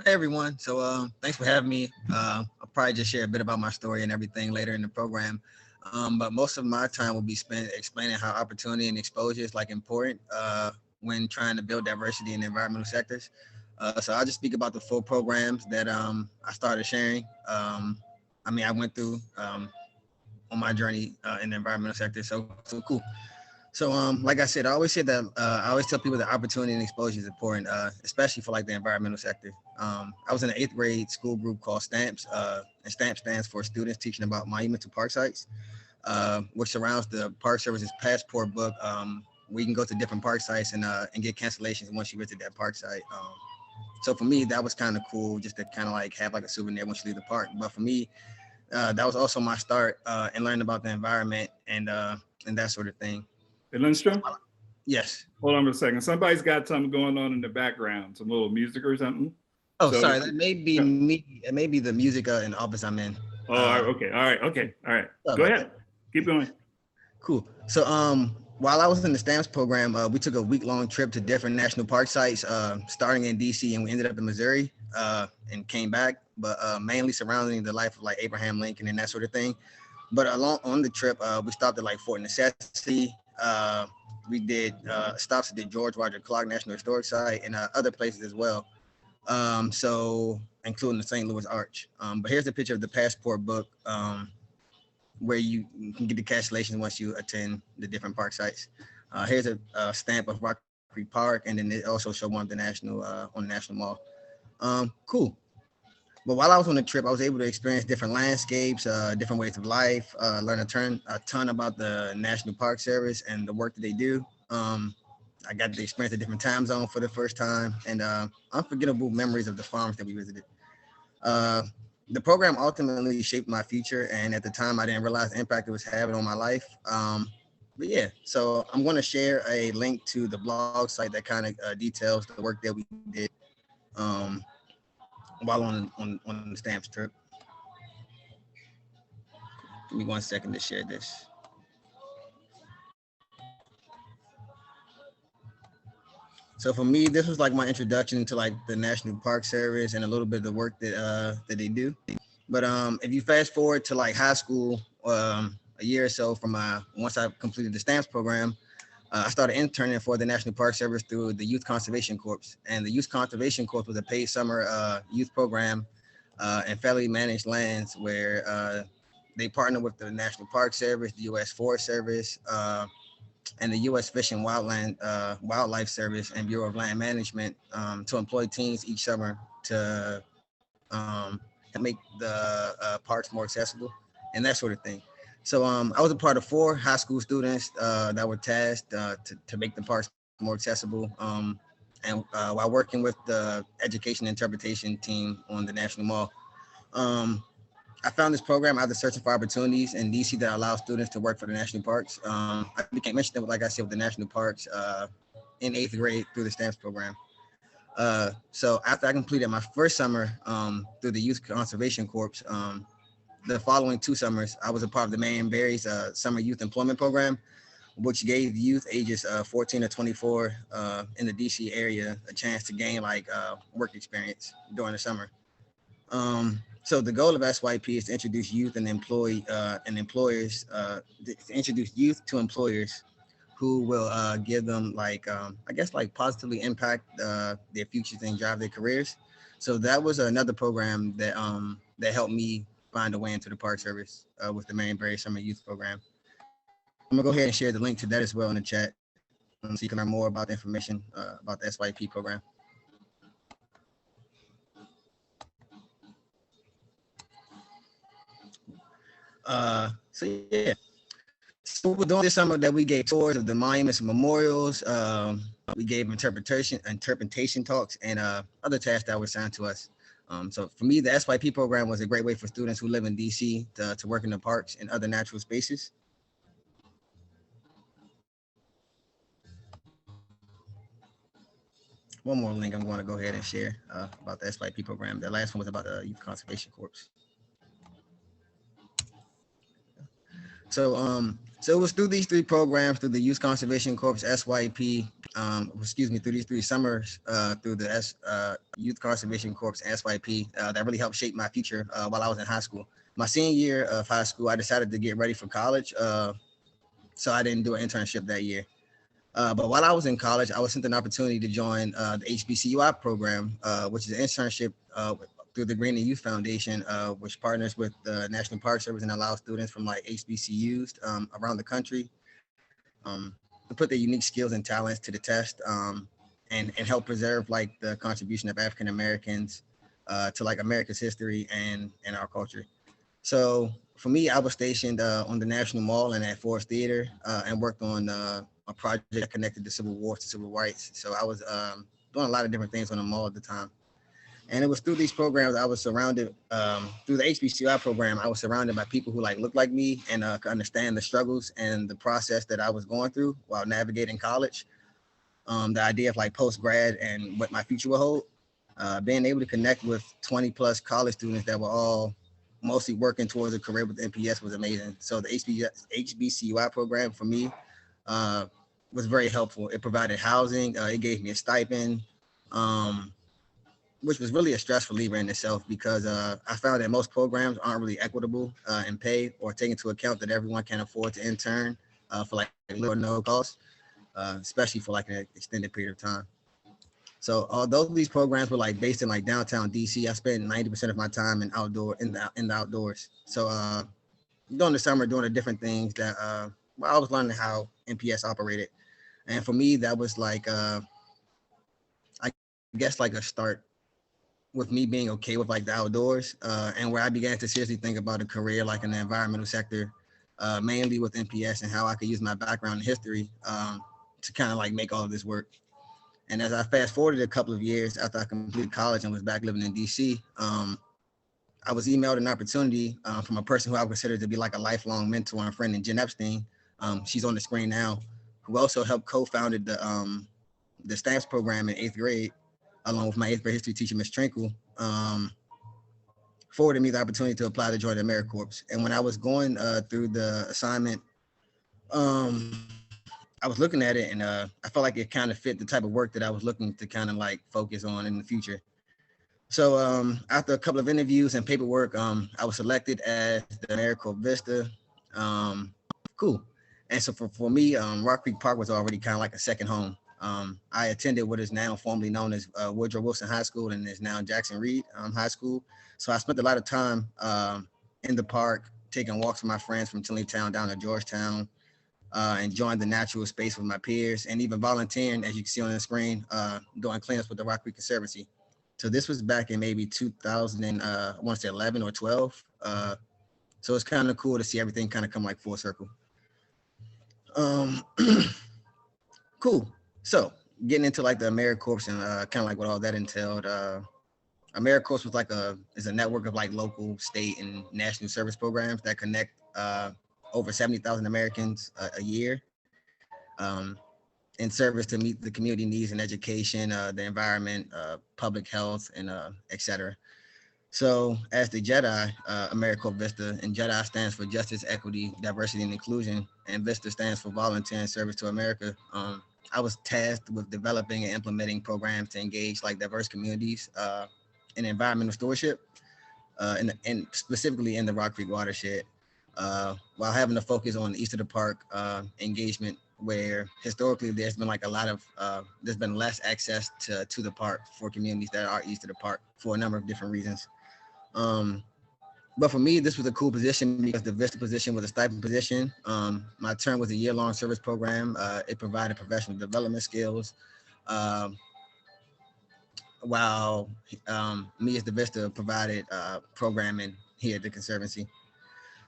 Hey everyone. So thanks for having me. I'll probably just share a bit about my story and everything later in the program. But most of my time will be spent explaining how opportunity and exposure is like important when trying to build diversity in the environmental sectors. So I'll just speak about the full programs that I started sharing. I went through on my journey in the environmental sector. So cool. So like I said, I always say that I always tell people that opportunity and exposure is important, especially for like the environmental sector. I was in an 8th grade school group called STAMPS, and STAMPS stands for Students Teaching About Monuments and Park Sites, which surrounds the Park Service's passport book, where you can go to different park sites and get cancellations once you visit that park site. So for me, that was kind of cool, just to kind of like have like a souvenir once you leave the park. But for me, that was also my start in learning about the environment and that sort of thing. Hey, Linstrum? Yes. Hold on a second. Somebody's got something going on in the background, some little music or something. Oh, So- sorry. That may be me. It may be the music in the office I'm in. Oh, okay. All right. Okay. All right. Sorry Go about ahead. Keep going. Cool. So while I was in the STAMPS program, we took a week-long trip to different national park sites, starting in DC, and we ended up in Missouri and came back, but mainly surrounding the life of like Abraham Lincoln and that sort of thing. But on the trip, we stopped at like Fort Necessity. We did stops at the George Roger Clark National Historic Site and other places as well. So including the St. Louis Arch. But here's a picture of the passport book where you can get the cancellations once you attend the different park sites. Here's a stamp of Rock Creek Park, and then it also showed one of the national on the National Mall. Cool. But while I was on the trip, I was able to experience different landscapes, different ways of life, learn a ton about the National Park Service and the work that they do. I got to experience a different time zone for the first time, and unforgettable memories of the farms that we visited. The program ultimately shaped my future, and at the time, I didn't realize the impact it was having on my life. But yeah, so I'm going to share a link to the blog site that kind of details the work that we did while on the STAMPS trip. Give me 1 second to share this. So for me, this was like my introduction to like the National Park Service and a little bit of the work that they do. But if you fast forward to like high school, a year or so from once I completed the STAMPS program, I started interning for the National Park Service through the Youth Conservation Corps. And the Youth Conservation Corps was a paid summer youth program in federally managed lands where they partner with the National Park Service, the U.S. Forest Service, and the U.S. Fish and Wildlife Service and Bureau of Land Management to employ teens each summer to make the parks more accessible and that sort of thing. So I was a part of 4 high school students that were tasked to make the parks more accessible, and while working with the education interpretation team on the National Mall. I found this program after searching for opportunities in DC that allows students to work for the national parks. I became interested, like I said, with the national parks in 8th grade through the STAMPS program. So after I completed my first summer through the Youth Conservation Corps, the following 2 summers, I was a part of the Marion Barry's Summer Youth Employment Program, which gave youth ages 14 to 24 in the DC area a chance to gain like work experience during the summer. So the goal of SYP is to introduce youth and employers, to introduce youth to employers who will give them like, I guess like positively impact their futures and drive their careers. So that was another program that that helped me find a way into the Park Service with the Marion Barry Summer Youth Program. I'm gonna go ahead and share the link to that as well in the chat so you can learn more about the information about the SYP program. So yeah, so we're doing this summer that we gave tours of the monuments and memorials. We gave interpretation talks and other tasks that were assigned to us. So for me, the SYP program was a great way for students who live in DC to work in the parks and other natural spaces. One more link I'm going to go ahead and share about the SYP program. The last one was about the Youth Conservation Corps. So So it was through these three programs, through the Youth Conservation Corps, SYP, through these three summers, through the Youth Conservation Corps, SYP, that really helped shape my future while I was in high school. My senior year of high school, I decided to get ready for college, so I didn't do an internship that year. But while I was in college, I was sent an opportunity to join the HBCUI program, which is an internship through the Green and Youth Foundation, which partners with the National Park Service and allows students from like HBCUs around the country to put their unique skills and talents to the test and help preserve like the contribution of African Americans to like America's history and our culture. So for me, I was stationed on the National Mall and at Forest Theater and worked on a project that connected the Civil War to civil rights. So I was doing a lot of different things on the mall at the time. And it was through these programs I was surrounded, through the HBCUI program, I was surrounded by people who like looked like me and could understand the struggles and the process that I was going through while navigating college. The idea of like post-grad and what my future will hold. Being able to connect with 20 plus college students that were all mostly working towards a career with NPS was amazing. So the HBCUI program for me was very helpful. It provided housing, it gave me a stipend, which was really a stress reliever in itself because I found that most programs aren't really equitable in pay or take into account that everyone can afford to intern for like little or no cost, especially for like an extended period of time. So although these programs were like based in like downtown DC, I spent 90% of my time in the outdoors. So during the summer, doing the different things that I was learning how NPS operated. And for me, that was like, I guess like a start with me being okay with like the outdoors and where I began to seriously think about a career like in the environmental sector, mainly with NPS and how I could use my background in history to kind of like make all of this work. And as I fast forwarded a couple of years after I completed college and was back living in DC, I was emailed an opportunity from a person who I consider to be like a lifelong mentor and friend, in Jen Epstein. She's on the screen now, who also helped co-founded the stamps program in 8th grade, along with my 8th grade history teacher, Ms. Trinkle, forwarded me the opportunity to apply to join the AmeriCorps. And when I was going through the assignment, I was looking at it and I felt like it kind of fit the type of work that I was looking to kind of like focus on in the future. So after a couple of interviews and paperwork, I was selected as the AmeriCorps VISTA. Cool. And so for me, Rock Creek Park was already kind of like a second home. I attended what is now formerly known as Woodrow Wilson High School and is now Jackson Reed High School. So I spent a lot of time in the park, taking walks with my friends from Tinleytown down to Georgetown, enjoying the natural space with my peers, and even volunteering, as you can see on the screen, doing cleanups with the Creek Conservancy. So this was back in maybe 2000, I want to say 11 or 12. So it's kind of cool to see everything kind of come like full circle. Cool. So getting into like the AmeriCorps and kind of like what all that entailed. AmeriCorps was is a network of like local, state, and national service programs that connect over 70,000 Americans a year in service to meet the community needs in education, the environment, public health, and et cetera. So as the JEDI, AmeriCorps VISTA, and JEDI stands for Justice, Equity, Diversity, and Inclusion, and VISTA stands for Volunteer and Service to America. I was tasked with developing and implementing programs to engage like diverse communities in environmental stewardship, and specifically in the Rock Creek watershed, while having a focus on the east of the park engagement, where historically there's been like a lot of, there's been less access to the park for communities that are east of the park for a number of different reasons. But for me, this was a cool position because the VISTA position was a stipend position. My term was a year-long service program. It provided professional development skills, while me as the VISTA provided programming here at the Conservancy.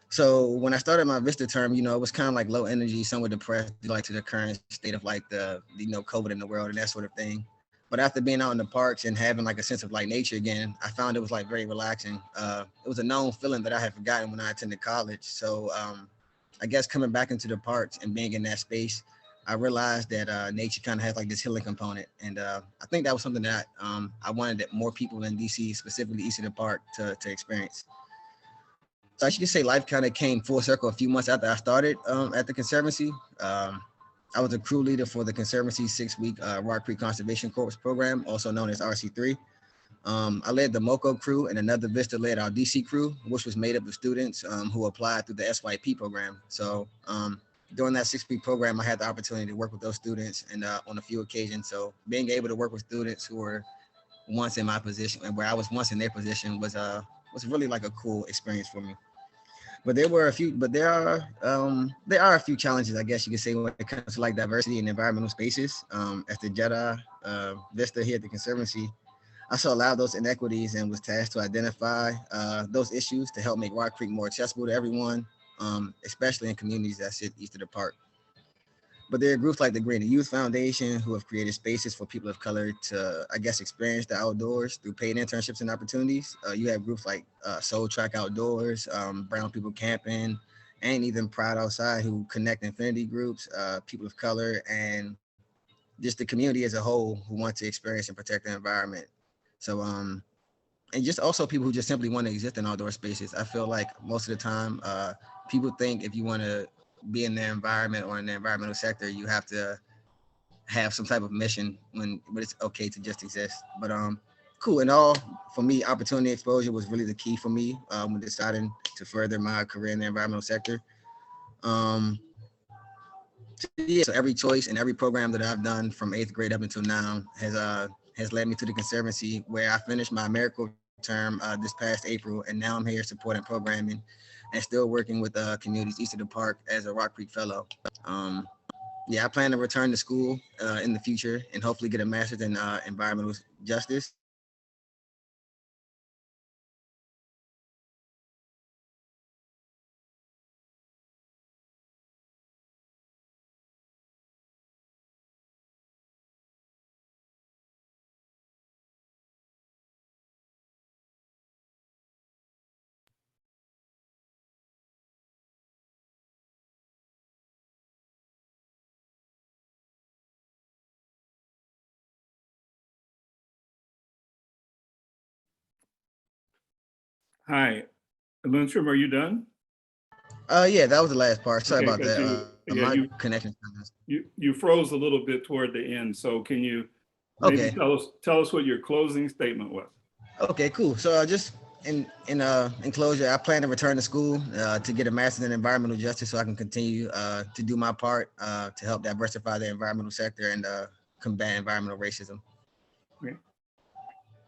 So when I started my VISTA term, it was kind of like low energy, somewhat depressed, like to the current state of like the, COVID in the world and that sort of thing. But after being out in the parks and having like a sense of like nature again, I found it was like very relaxing. It was a known feeling that I had forgotten when I attended college. So I guess coming back into the parks and being in that space, I realized that nature kind of has like this healing component. And I think that was something that I wanted that more people in DC, specifically east of the park, to experience. So I should say life kind of came full circle a few months after I started at the Conservancy. I was a crew leader for the Conservancy 6-week Rock Creek Conservation Corps program, also known as RC3. I led the MOCO crew, and another VISTA led our DC crew, which was made up of students who applied through the SYP program. So during that 6-week program, I had the opportunity to work with those students and on a few occasions. So being able to work with students who were once in my position and where I was once in their position was really like a cool experience for me. But there are a few challenges, I guess you could say, when it comes to like diversity in environmental spaces. As the Jedi VISTA here at the Conservancy, I saw a lot of those inequities and was tasked to identify those issues to help make Rock Creek more accessible to everyone, especially in communities that sit east of the park. But there are groups like the Green Youth Foundation who have created spaces for people of color to, I guess, experience the outdoors through paid internships and opportunities. You have groups like Soul Track Outdoors, Brown People Camping, and even Pride Outside, who connect infinity groups, people of color, and just the community as a whole who want to experience and protect the environment. So, and just also people who just simply want to exist in outdoor spaces. I feel like most of the time, people think if you want to be in the environment or in the environmental sector, you have to have some type of mission but it's okay to just exist. But cool. And all for me, opportunity exposure was really the key for me when deciding to further my career in the environmental sector. Yeah, so every choice and every program that I've done from 8th grade up until now has led me to the Conservancy, where I finished my AmeriCorps term this past April, and now I'm here supporting programming and still working with communities east of the park as a Rock Creek Fellow. Yeah, I plan to return to school in the future and hopefully get a master's in environmental justice. Hi, Linstrum, are you done? Yeah, that was the last part. Sorry Okay, about 'cause that. My connection. You froze a little bit toward the end, so can you maybe Okay. tell us what your closing statement was? Okay, cool. So just in closure, I plan to return to school to get a master's in environmental justice so I can continue to do my part to help diversify the environmental sector and combat environmental racism. Okay.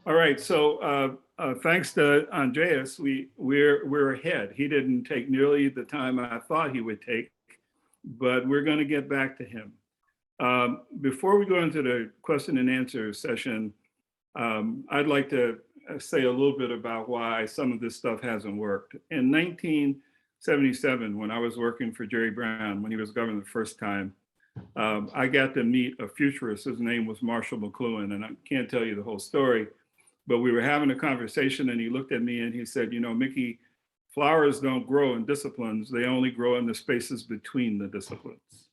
All right, so thanks to Andreas, we're ahead. He didn't take nearly the time I thought he would take, but we're going to get back to him. Before we go into the question and answer session, I'd like to say a little bit about why some of this stuff hasn't worked. In 1977, when I was working for Jerry Brown, when he was governor the first time, I got to meet a futurist. His name was Marshall McLuhan, and I can't tell you the whole story, but we were having a conversation and he looked at me and he said, you know, Mickey, flowers don't grow in disciplines. They only grow in the spaces between the disciplines.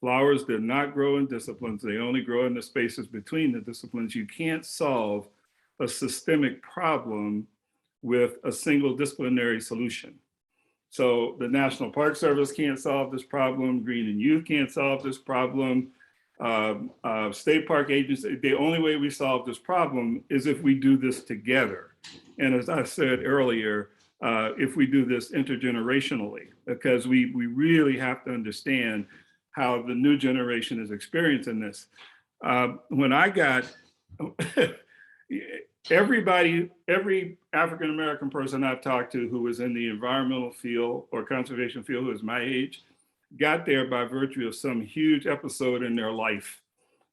Flowers did not grow in disciplines. They only grow in the spaces between the disciplines. You can't solve a systemic problem with a single disciplinary solution. So the National Park Service can't solve this problem. Green and Youth can't solve this problem. State park agency, the only way we solve this problem is if we do this together. And as I said earlier, if we do this intergenerationally, because we really have to understand how the new generation is experiencing this. When I got, every African-American person I've talked to who was in the environmental field or conservation field who is my age, got there by virtue of some huge episode in their life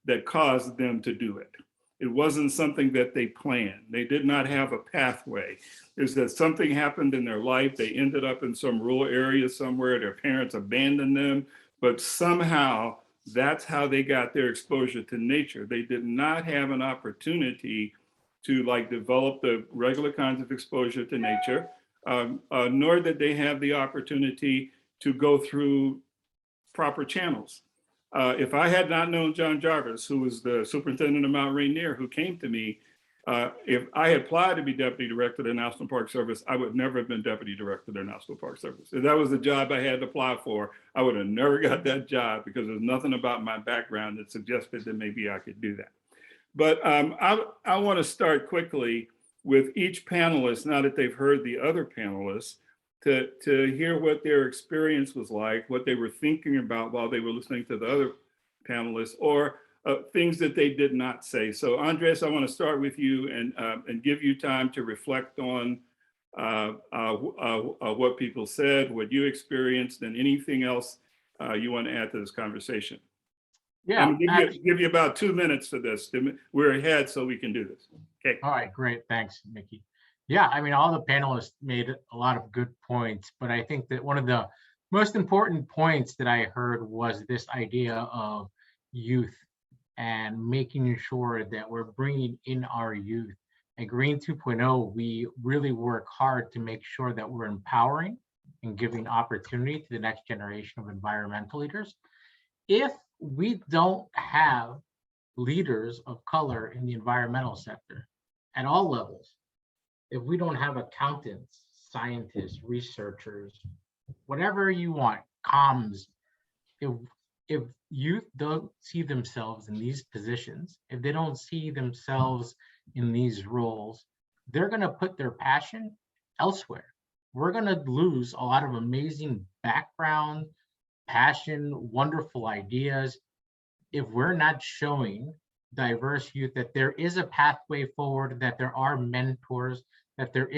that caused them to do it. It wasn't something that they planned. They did not have a pathway. It's that something happened in their life. They ended up in some rural area somewhere. Their parents abandoned them, but somehow that's how they got their exposure to nature. They did not have an opportunity to develop the regular kinds of exposure to nature, nor did they have the opportunity to go through proper channels. If I had not known John Jarvis, who was the superintendent of Mount Rainier, who came to me If I had applied to be deputy director of the National Park Service, I would never have been deputy director of the National Park Service. If that was the job I had to apply for, I would have never got that job because there's nothing about my background that suggested that maybe I could do that. But I want to start quickly with each panelist, now that they've heard the other panelists, to hear what their experience was like, what they were thinking about while they were listening to the other panelists, or things that they did not say. So Andres, I want to start with you and give you time to reflect on what people said, what you experienced, and anything else you want to add to this conversation. Yeah. I'm gonna give you about 2 minutes for this. We're ahead, so we can do this. Okay. All right, great. Thanks, Mickey. Yeah, I mean, all the panelists made a lot of good points, but I think that one of the most important points that I heard was this idea of youth and making sure that we're bringing in our youth. At Green 2.0, we really work hard to make sure that we're empowering and giving opportunity to the next generation of environmental leaders. If we don't have leaders of color in the environmental sector at all levels, if we don't have accountants, scientists, researchers, whatever you want, comms, if youth don't see themselves in these positions, if they don't see themselves in these roles, they're going to put their passion elsewhere. We're going to lose a lot of amazing background, passion, wonderful ideas if we're not showing diverse youth that there is a pathway forward, that there are mentors, that there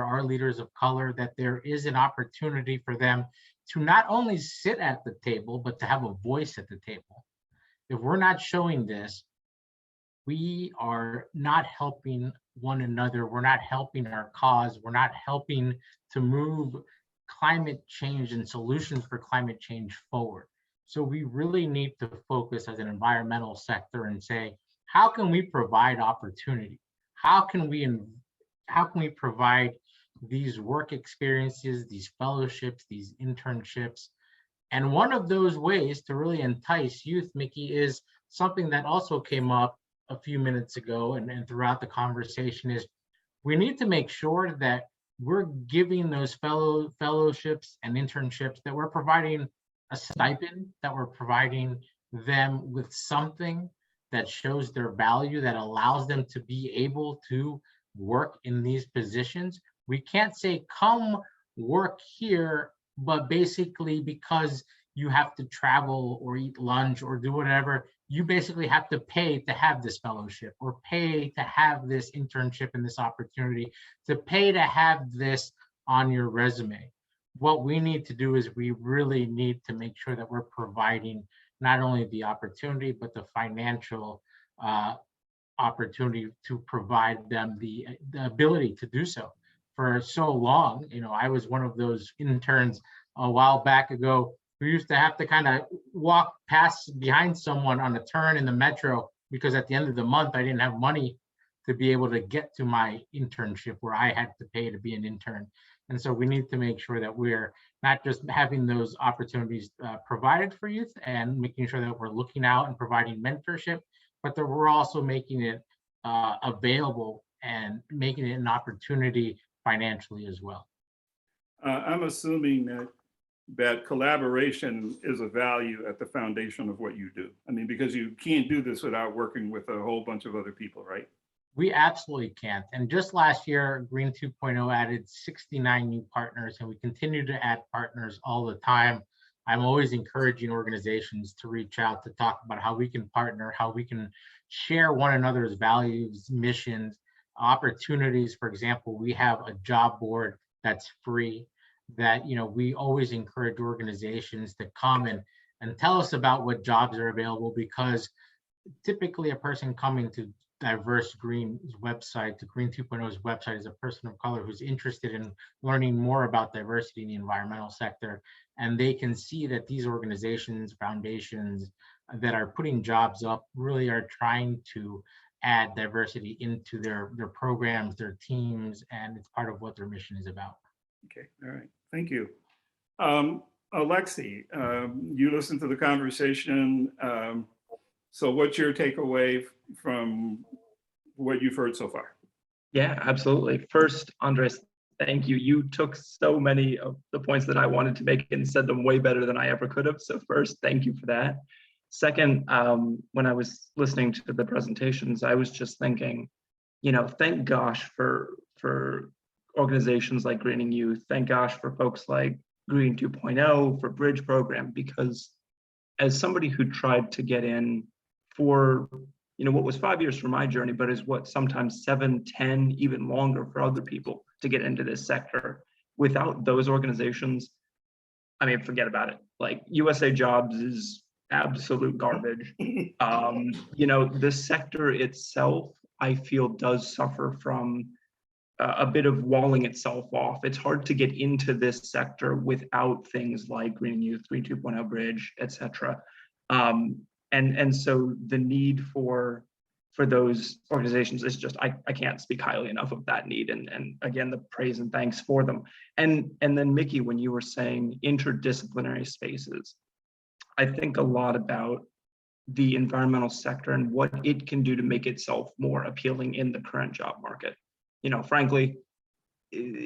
are leaders of color, that there is an opportunity for them to not only sit at the table, but to have a voice at the table. If we're not showing this, we are not helping one another. We're not helping our cause. We're not helping to move climate change and solutions for climate change forward. So we really need to focus as an environmental sector and say, how can we provide opportunity? How can we provide these work experiences, these fellowships, these internships? And one of those ways to really entice youth, Mickey, is something that also came up a few minutes ago and throughout the conversation is we need to make sure that we're giving those fellowships and internships, that we're providing a stipend, that we're providing them with something that shows their value, that allows them to be able to work in these positions. We can't say, come work here, but basically because you have to travel or eat lunch or do whatever, you basically have to pay to have this fellowship or pay to have this internship and this opportunity, to pay to have this on your resume. What we need to do is we really need to make sure that we're providing not only the opportunity, but the financial opportunity to provide them the ability to do so. For so long, I was one of those interns a while back ago who used to have to kind of walk past behind someone on a turn in the metro because at the end of the month, I didn't have money to be able to get to my internship where I had to pay to be an intern. And so we need to make sure that we're not just having those opportunities provided for youth and making sure that we're looking out and providing mentorship, but that we're also making it available and making it an opportunity financially as well. I'm assuming that collaboration is a value at the foundation of what you do. I mean, because you can't do this without working with a whole bunch of other people, right? We absolutely can't. And just last year, Green 2.0 added 69 new partners, and we continue to add partners all the time. I'm always encouraging organizations to reach out to talk about how we can partner, how we can share one another's values, missions, opportunities. For example, we have a job board that's free that, we always encourage organizations to come and tell us about what jobs are available, because typically a person coming to Diverse Green's website, to Green 2.0's website, is a person of color who's interested in learning more about diversity in the environmental sector. And they can see that these organizations, foundations that are putting jobs up really are trying to add diversity into their programs, their teams, and it's part of what their mission is about. Okay, all right, thank you. Alexi, you listened to the conversation. So what's your takeaway from what you've heard so far. Yeah, absolutely. First, Andres, thank you. You took so many of the points that I wanted to make and said them way better than I ever could have. So first, thank you for that. Second, when I was listening to the presentations, I was just thinking, thank gosh for organizations like Greening Youth. Thank gosh for folks like Green 2.0, for Bridge Program, because as somebody who tried to get in for what was 5 years for my journey, but is what sometimes 7, 10, even longer for other people to get into this sector. Without those organizations, I mean, forget about it. Like USA Jobs is absolute garbage. The sector itself, I feel, does suffer from a bit of walling itself off. It's hard to get into this sector without things like Green Youth, Green 2.0 Bridge, etc. And so the need for those organizations is just, I can't speak highly enough of that need. And again, the praise and thanks for them. And then Mickey, when you were saying interdisciplinary spaces, I think a lot about the environmental sector and what it can do to make itself more appealing in the current job market. Frankly,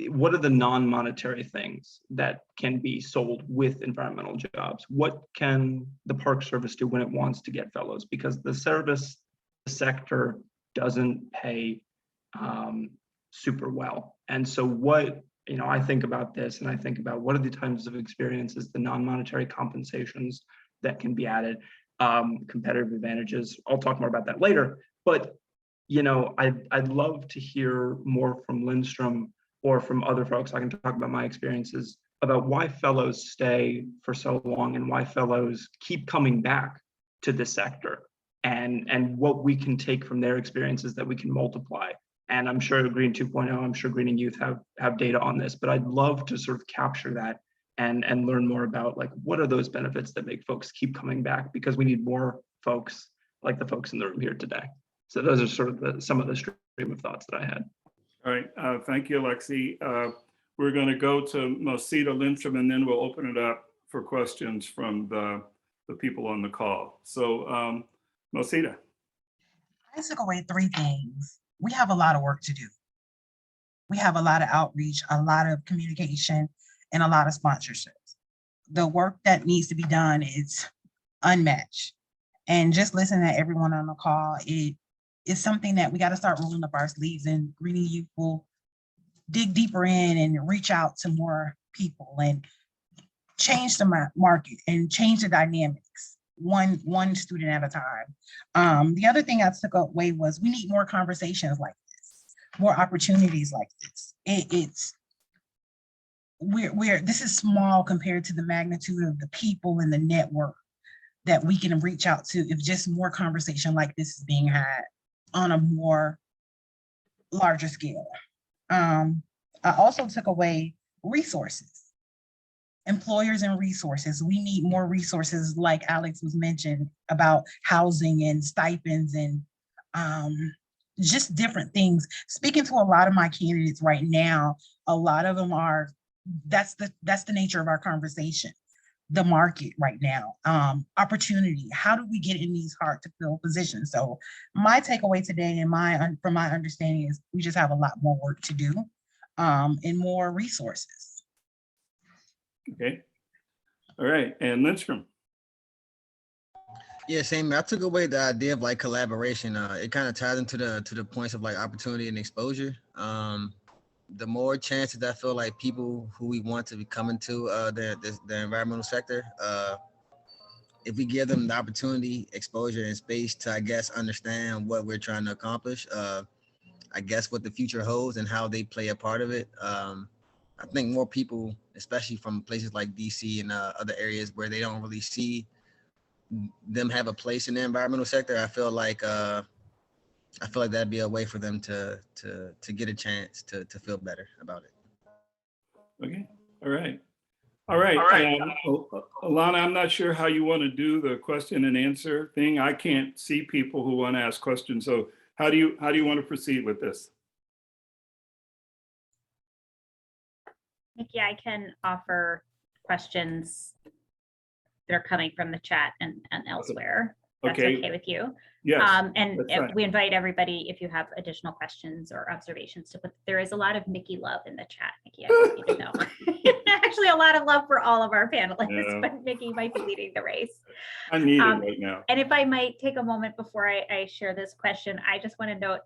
what are the non-monetary things that can be sold with environmental jobs? What can the Park Service do when it wants to get fellows? Because the sector doesn't pay super well. And so what, I think about this and I think about what are the types of experiences, the non-monetary compensations that can be added, competitive advantages. I'll talk more about that later. But I'd love to hear more from Linstrum or from other folks. I can talk about my experiences about why fellows stay for so long and why fellows keep coming back to this sector, and what we can take from their experiences that we can multiply. And I'm sure Green 2.0, I'm sure Greening Youth have data on this, but I'd love to sort of capture that and learn more about, like, what are those benefits that make folks keep coming back, because we need more folks like the folks in the room here today. So those are sort of some of the stream of thoughts that I had. All right, thank you, Alexi. We're going to go to Melsetta, Linstrum, and then we'll open it up for questions from the people on the call. So Melsetta. I took away 3 things. We have a lot of work to do. We have a lot of outreach, a lot of communication, and a lot of sponsorships. The work that needs to be done is unmatched. And just listening to everyone on the call, it is something that we got to start rolling up our sleeves, and Greening Youth will dig deeper in and reach out to more people and change the market and change the dynamics one student at a time. The other thing I took away was we need more conversations like this, more opportunities like this. This is small compared to the magnitude of the people and the network that we can reach out to if just more conversation like this is being had on a more larger scale. I also took away resources, employers and resources. We need more resources, like Alex was mentioned, about housing and stipends and just different things. Speaking to a lot of my candidates right now, a lot of them are, that's the nature of our conversation. The market right now, opportunity. How do we get in these hard to fill positions? So my takeaway today, and from my understanding, is we just have a lot more work to do, and more resources. Okay. All right. And Linstrum. Yeah, same. I took away the idea of like collaboration. It kind of ties into the points of like opportunity and exposure. The more chances I feel like people who we want to be coming to the environmental sector, if we give them the opportunity, exposure, and space to, I guess, understand what we're trying to accomplish, I guess what the future holds and how they play a part of it. I think more people, especially from places like DC and other areas where they don't really see them have a place in the environmental sector, I feel like that'd be a way for them to get a chance to feel better about it. Okay. All right. All right. Alana, I'm not sure how you want to do the question and answer thing. I can't see people who want to ask questions. So how do you want to proceed with this? Nikki, I can offer questions that are coming from the chat and elsewhere. that's Okay. okay with you. Yes. And that's fine. we invite everybody, if you have additional questions or observations, to put, there is a lot of Mickey love in the chat. Mickey, I want you to know. Actually, a lot of love for all of our panelists, Yeah. but Mickey might be leading the race. I need it right now. And if I might take a moment before I share this question, I just want to note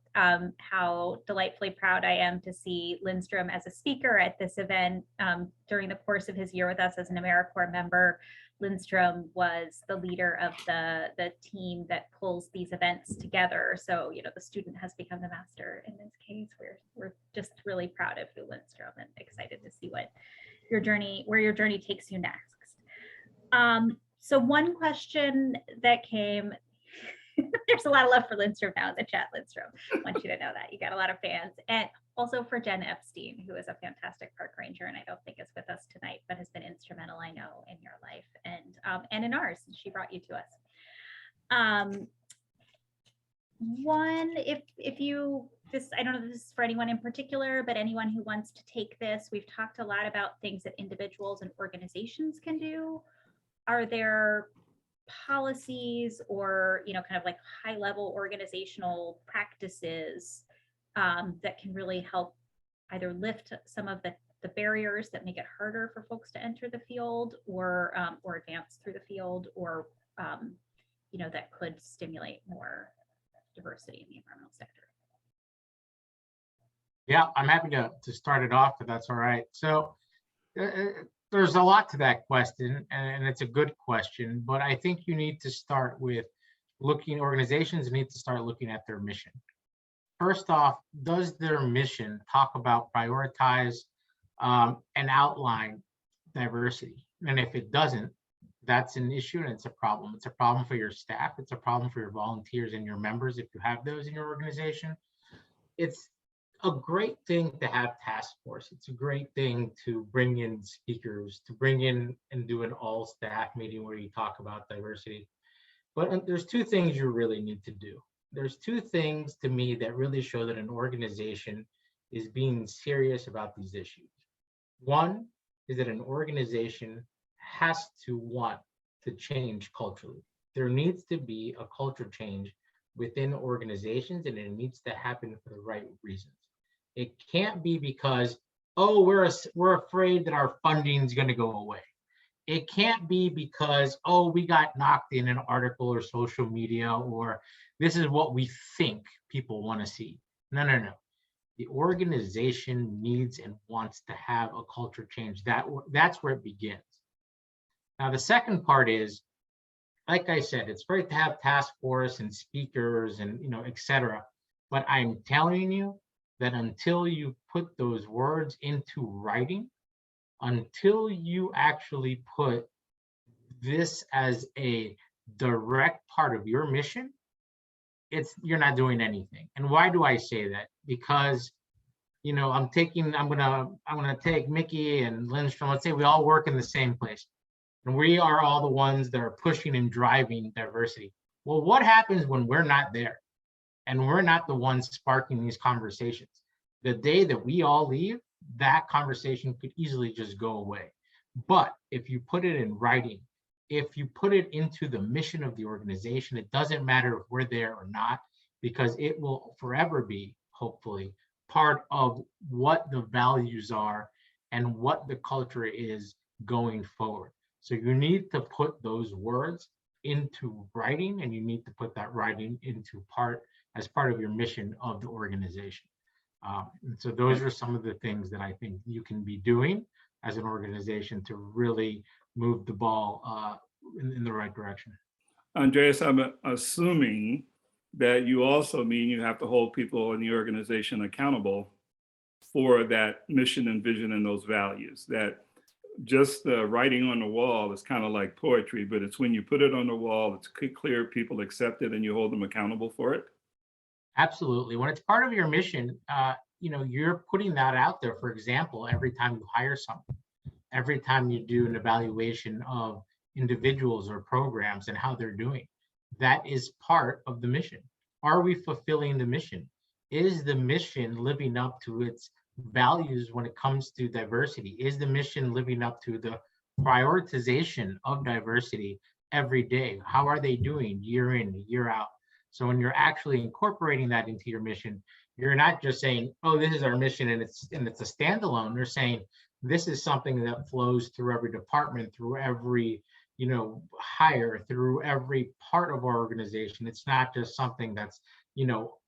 how delightfully proud I am to see Linstrum as a speaker at this event. During the course of his year with us as an AmeriCorps member, Linstrum was the leader of the team that pulls these events together. So, you know, the student has become the master in this case. We're just really proud of you, Linstrum, and excited to see what your journey, where your journey takes you next. So one question that came, there's a lot of love for Linstrum now in the chat, Linstrum. I want you to know that you got a lot of fans. And also for Jen Epstein, who is a fantastic park ranger and I don't think is with us tonight, but has been instrumental, I know, in your life and in ours. She brought you to us. One, if you, this, I don't know if this is for anyone in particular, but anyone who wants to take this, we've talked a lot about things that individuals and organizations can do. Are there policies or, you know, kind of like high level organizational practices that can really help either lift some of the barriers that make it harder for folks to enter the field or advance through the field, or you know, that could stimulate more diversity in the environmental sector? Yeah, I'm happy to start it off, if that's all right. So there's a lot to that question, and it's a good question, but I think you need to start with organizations need to start looking at their mission. First off, does their mission talk about prioritize and outline diversity? And if it doesn't, that's an issue and it's a problem. It's a problem for your staff. It's a problem for your volunteers and your members if you have those in your organization. It's a great thing to have task force. It's a great thing to bring in speakers, to bring in and do an all staff meeting where you talk about diversity. But there's two things you really need to do. There's two things to me that really show that an organization is being serious about these issues. One is that an organization has to want to change culturally. There needs to be a culture change within organizations, and it needs to happen for the right reasons. It can't be because, oh, we're afraid that our funding is going to go away. It can't be because, oh, we got knocked in an article or social media, or this is what we think people want to see. No, no, no. The organization needs and wants to have a culture change. That's where it begins. Now, the second part is, like I said, it's great to have task force and speakers and, you know, et cetera. But I'm telling you that until you put those words into writing, until you actually put this as a direct part of your mission, you're not doing anything. And why do I say that? Because, you know, I'm gonna take Mickey and Linstrum. Let's say we all work in the same place, and we are all the ones that are pushing and driving diversity. Well, what happens when we're not there and we're not the ones sparking these conversations? The day that we all leave, that conversation could easily just go away. But if you put it in writing, if you put it into the mission of the organization, it doesn't matter if we're there or not, because it will forever be, hopefully, part of what the values are and what the culture is going forward. So you need to put those words into writing, and you need to put that writing into as part of your mission of the organization. And so those are some of the things that I think you can be doing as an organization to really move the ball in the right direction. Andres, I'm assuming that you also mean you have to hold people in the organization accountable for that mission and vision and those values. That just the writing on the wall is kind of like poetry, but it's when you put it on the wall, it's clear, people accept it, and you hold them accountable for it. Absolutely. When it's part of your mission, you know, you're putting that out there. For example, every time you hire someone, every time you do an evaluation of individuals or programs and how they're doing, that is part of the mission. Are we fulfilling the mission? Is the mission living up to its values when it comes to diversity? Is the mission living up to the prioritization of diversity every day. How are they doing year in, year out? So when you're actually incorporating that into your mission, you're not just saying, oh, this is our mission and it's a standalone. They're saying this is something that flows through every department, through every hire, through every part of our organization. It's not just something that's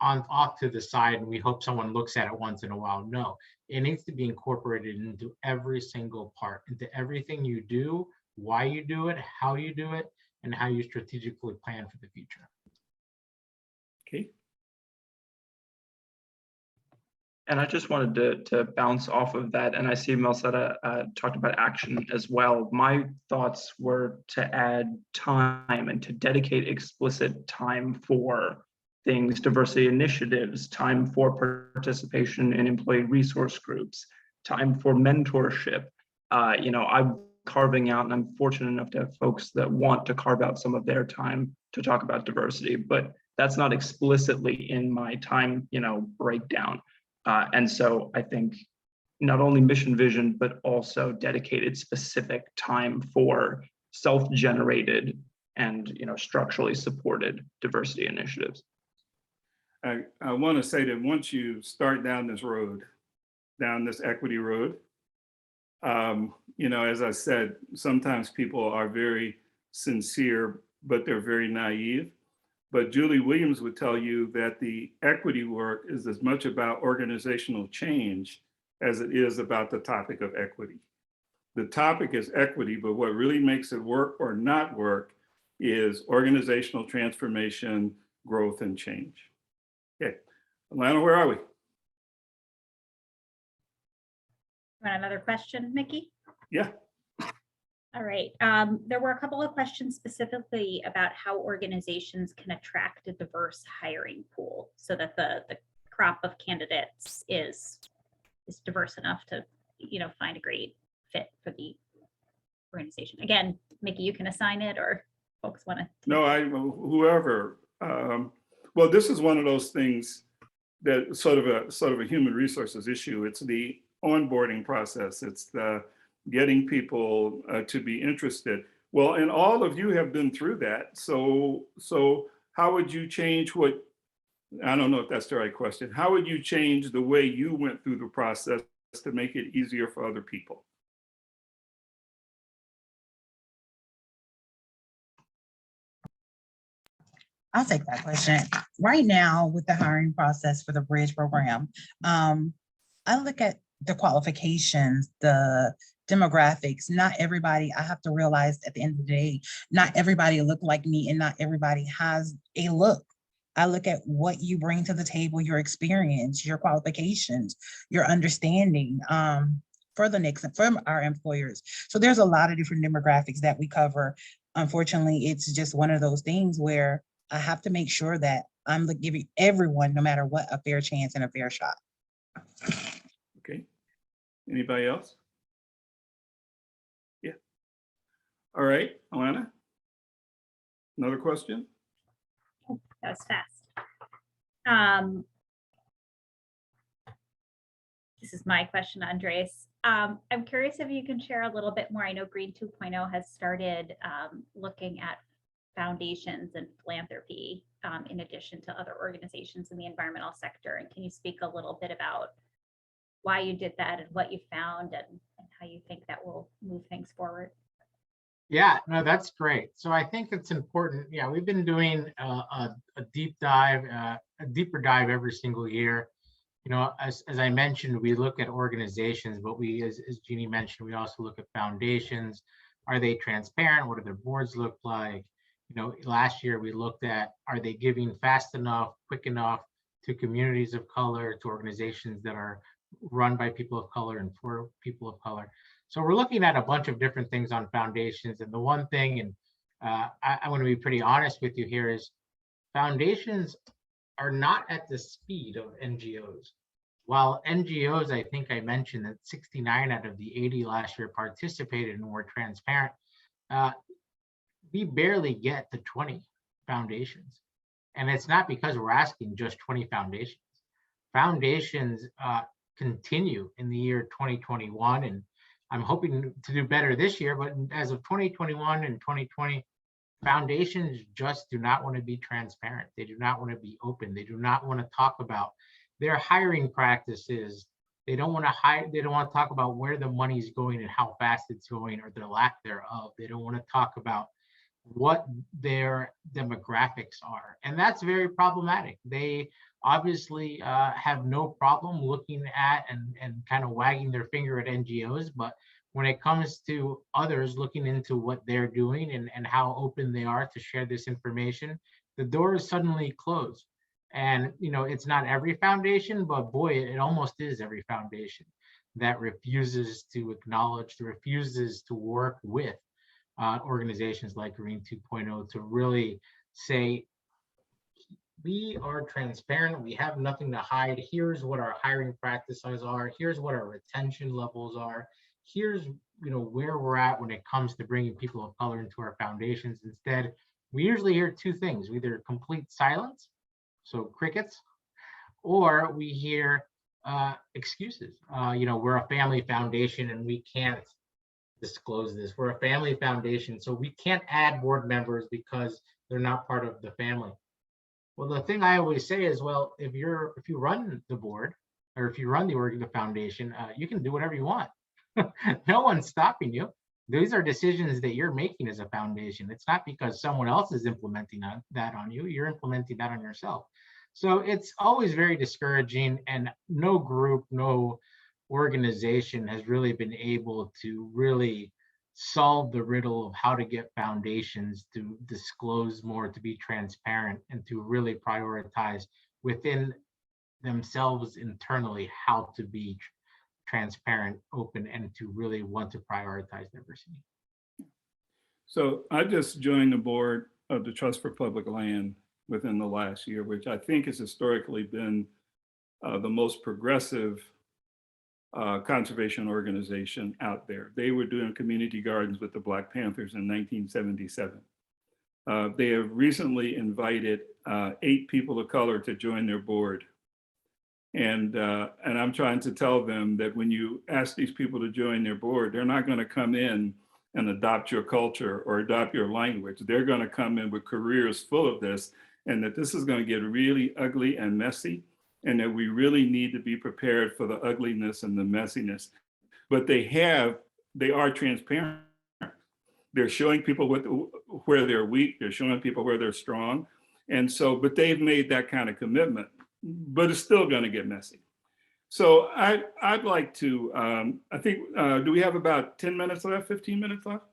off to the side and we hope someone looks at it once in a while. No, it needs to be incorporated into every single part, into everything you do, why you do it, how you do it, and how you strategically plan for the future. Okay. And I just wanted to bounce off of that. And I see Melsetta talked about action as well. My thoughts were to add time and to dedicate explicit time for things, diversity initiatives, time for participation in employee resource groups, time for mentorship. I'm carving out, and I'm fortunate enough to have folks that want to carve out some of their time to talk about diversity, but that's not explicitly in my time, breakdown. And so I think not only mission vision, but also dedicated specific time for self-generated and structurally supported diversity initiatives. I want to say that once you start down this road, down this equity road, as I said, sometimes people are very sincere, but they're very naive. But Julie Williams would tell you that the equity work is as much about organizational change as it is about the topic of equity. The topic is equity, but what really makes it work or not work is organizational transformation, growth, and change. Okay, Alana, where are we? Want another question, Mickey? Yeah. All right. There were a couple of questions specifically about how organizations can attract a diverse hiring pool so that the crop of candidates is diverse enough to, find a great fit for the organization. Again, Mickey, you can assign it, or folks want to. No, whoever. Well, this is one of those things that sort of a human resources issue. It's the onboarding process. It's the getting people to be interested. Well, and all of you have been through that. So how would you change I don't know if that's the right question. How would you change the way you went through the process to make it easier for other people? I'll take that question. Right now, with the hiring process for the Bridge program, I look at the qualifications, the demographics. Not everybody, I have to realize at the end of the day, not everybody look like me and not everybody has a look. I look at what you bring to the table, your experience, your qualifications, your understanding for from our employers. So there's a lot of different demographics that we cover. Unfortunately, it's just one of those things where I have to make sure that I'm giving everyone, no matter what, a fair chance and a fair shot. Okay. Anybody else? Yeah. All right, Alana. Another question? That was fast. This is my question, Andres. I'm curious if you can share a little bit more. I know Green 2.0 has started looking at foundations and philanthropy in addition to other organizations in the environmental sector. And can you speak a little bit about why you did that and what you found and how you think that will move things forward? Yeah, no, that's great. So I think it's important. Yeah, we've been doing a deep dive, a deeper dive every single year. As I mentioned, we look at organizations, but as Jeannie mentioned, we also look at foundations. Are they transparent? What do their boards look like? Last year we looked at, are they giving fast enough, quick enough to communities of color, to organizations that are run by people of color and for people of color. So we're looking at a bunch of different things on foundations. And the one thing, and I want to be pretty honest with you here, is foundations are not at the speed of NGOs. While NGOs, I think I mentioned that 69 out of the 80 last year participated and were transparent, we barely get to 20 foundations. And it's not because we're asking just 20 foundations. Foundations continue in the year 2021, and I'm hoping to do better this year, but as of 2021 and 2020, foundations just do not want to be transparent. They do not want to be open. They do not want to talk about their hiring practices. They don't want to hire, they don't want to talk about where the money is going and how fast it's going or their lack thereof. They don't want to talk about what their demographics are. And that's very problematic. They obviously have no problem looking at and kind of wagging their finger at NGOs, but when it comes to others looking into what they're doing and how open they are to share this information, the door is suddenly closed. And it's not every foundation, but boy, it almost is every foundation that refuses to acknowledge, that refuses to work with organizations like Green 2.0 to really say, we are transparent, we have nothing to hide. Here's what our hiring practices are. Here's what our retention levels are. Here's where we're at when it comes to bringing people of color into our foundations. Instead, we usually hear two things: either complete silence, so crickets, or we hear excuses. We're a family foundation and we can't disclose this. We're a family foundation, so we can't add board members because they're not part of the family. Well, the thing I always say is, well, if you run the board or if you run the foundation, you can do whatever you want. No one's stopping you. These are decisions that you're making as a foundation. It's not because someone else is implementing that on you. You're implementing that on yourself. So it's always very discouraging, and no group, no organization has really been able to really solve the riddle of how to get foundations to disclose more, to be transparent, and to really prioritize within themselves internally how to be transparent, open, and to really want to prioritize diversity. So I just joined the board of the Trust for Public Land within the last year, which I think has historically been the most progressive conservation organization out there. They were doing community gardens with the Black Panthers in 1977. They have recently invited 8 people of color to join their board. And I'm trying to tell them that when you ask these people to join their board, they're not going to come in and adopt your culture or adopt your language. They're going to come in with careers full of this, and that this is going to get really ugly and messy, and that we really need to be prepared for the ugliness and the messiness. But they are transparent. They're showing people where they're weak. They're showing people where they're strong. And so, but they've made that kind of commitment, but it's still going to get messy. So I'd like to, I think, do we have about 10 minutes left, 15 minutes left?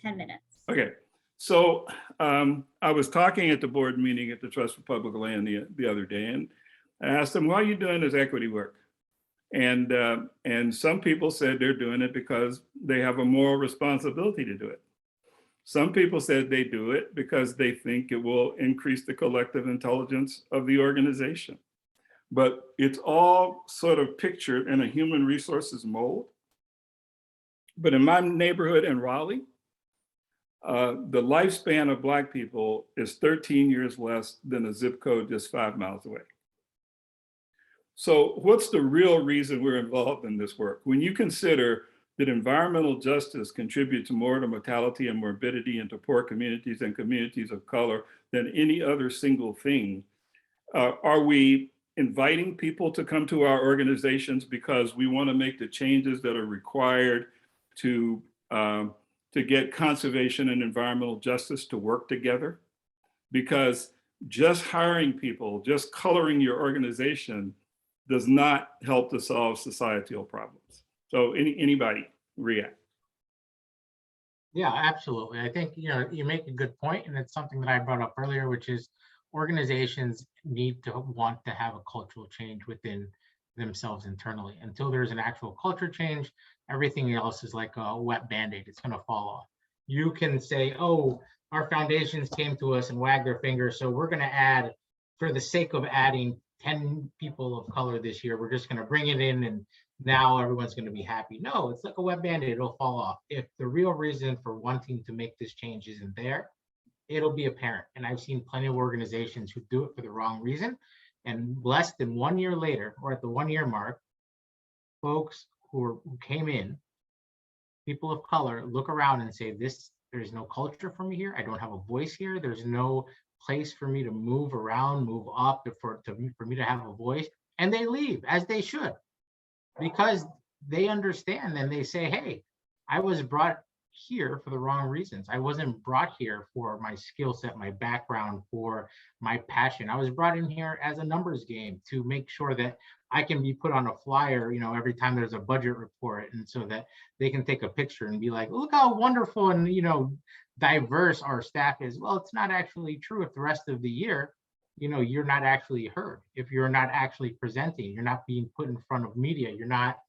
10 minutes. Okay. So I was talking at the board meeting at the Trust for Public Land the other day, and I asked them, why are you doing this equity work? And some people said they're doing it because they have a moral responsibility to do it. Some people said they do it because they think it will increase the collective intelligence of the organization. But it's all sort of pictured in a human resources mold. But in my neighborhood in Raleigh, the lifespan of Black people is 13 years less than a zip code just 5 miles away. So what's the real reason we're involved in this work? When you consider that environmental justice contributes more to mortality and morbidity into poor communities and communities of color than any other single thing, are we inviting people to come to our organizations because we want to make the changes that are required to get conservation and environmental justice to work together? Because just hiring people, just coloring your organization does not help to solve societal problems. So anybody react? Yeah, absolutely. I think you make a good point, and it's something that I brought up earlier, which is organizations need to want to have a cultural change within themselves internally. Until there's an actual culture change, everything else is like a wet band-aid. It's going to fall off. You can say, oh, our foundations came to us and wagged their fingers, so we're going to add, for the sake of adding 10 people of color this year, we're just going to bring it in and now everyone's going to be happy. No, it's like a wet band-aid. It'll fall off. If the real reason for wanting to make this change isn't there, it'll be apparent. And I've seen plenty of organizations who do it for the wrong reason, and less than 1 year later, or at the 1 year mark, folks who came in, people of color, look around and say, this There's no culture for me here. I don't have a voice here. There's no place for me to move around, move up, for me to have a voice. And they leave, as they should, because they understand and they say, hey, I was brought here for the wrong reasons. I wasn't brought here for my skill set, my background, for my passion. I was brought in here as a numbers game to make sure that I can be put on a flyer, you know, every time there's a budget report, and so that they can take a picture and be like, look how wonderful and, you know, diverse our staff is. Well, it's not actually true if the rest of the year, you know, you're not actually heard, if you're not actually presenting, you're not being put in front of media, you're not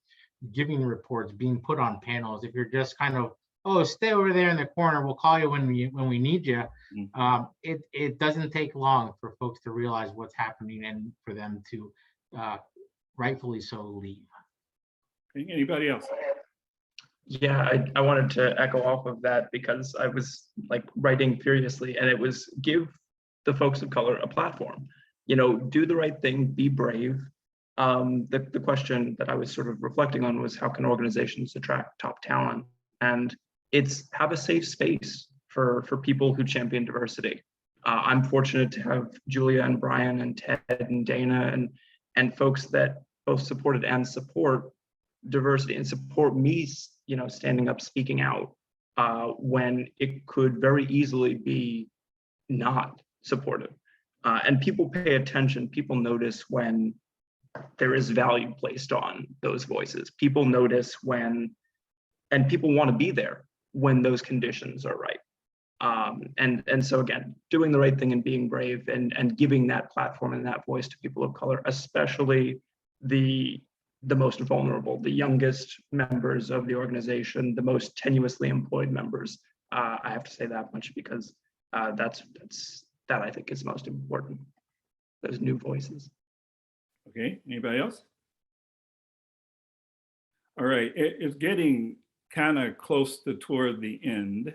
giving reports, being put on panels, if you're just kind of, oh, stay over there in the corner, we'll call you when we need you. It doesn't take long for folks to realize what's happening and for them to rightfully so leave. Anybody else? Yeah, I wanted to echo off of that because I was like writing furiously, and it was give the folks of color a platform. You know, do the right thing, be brave. The question that I was sort of reflecting on was, how can organizations attract top talent? And it's have a safe space for people who champion diversity. I'm fortunate to have Julia and Brian and Ted and Dana and folks that both supported and support diversity and support me, you know, standing up, speaking out when it could very easily be not supportive. And people pay attention. People notice when there is value placed on those voices. People notice when, and people want to be there when those conditions are right. And so again, doing the right thing and being brave and giving that platform and that voice to people of color, especially the most vulnerable, the youngest members of the organization, the most tenuously employed members. I have to say that much because that I think is most important, those new voices. Okay, anybody else? All right, it's getting kind of close to toward the end.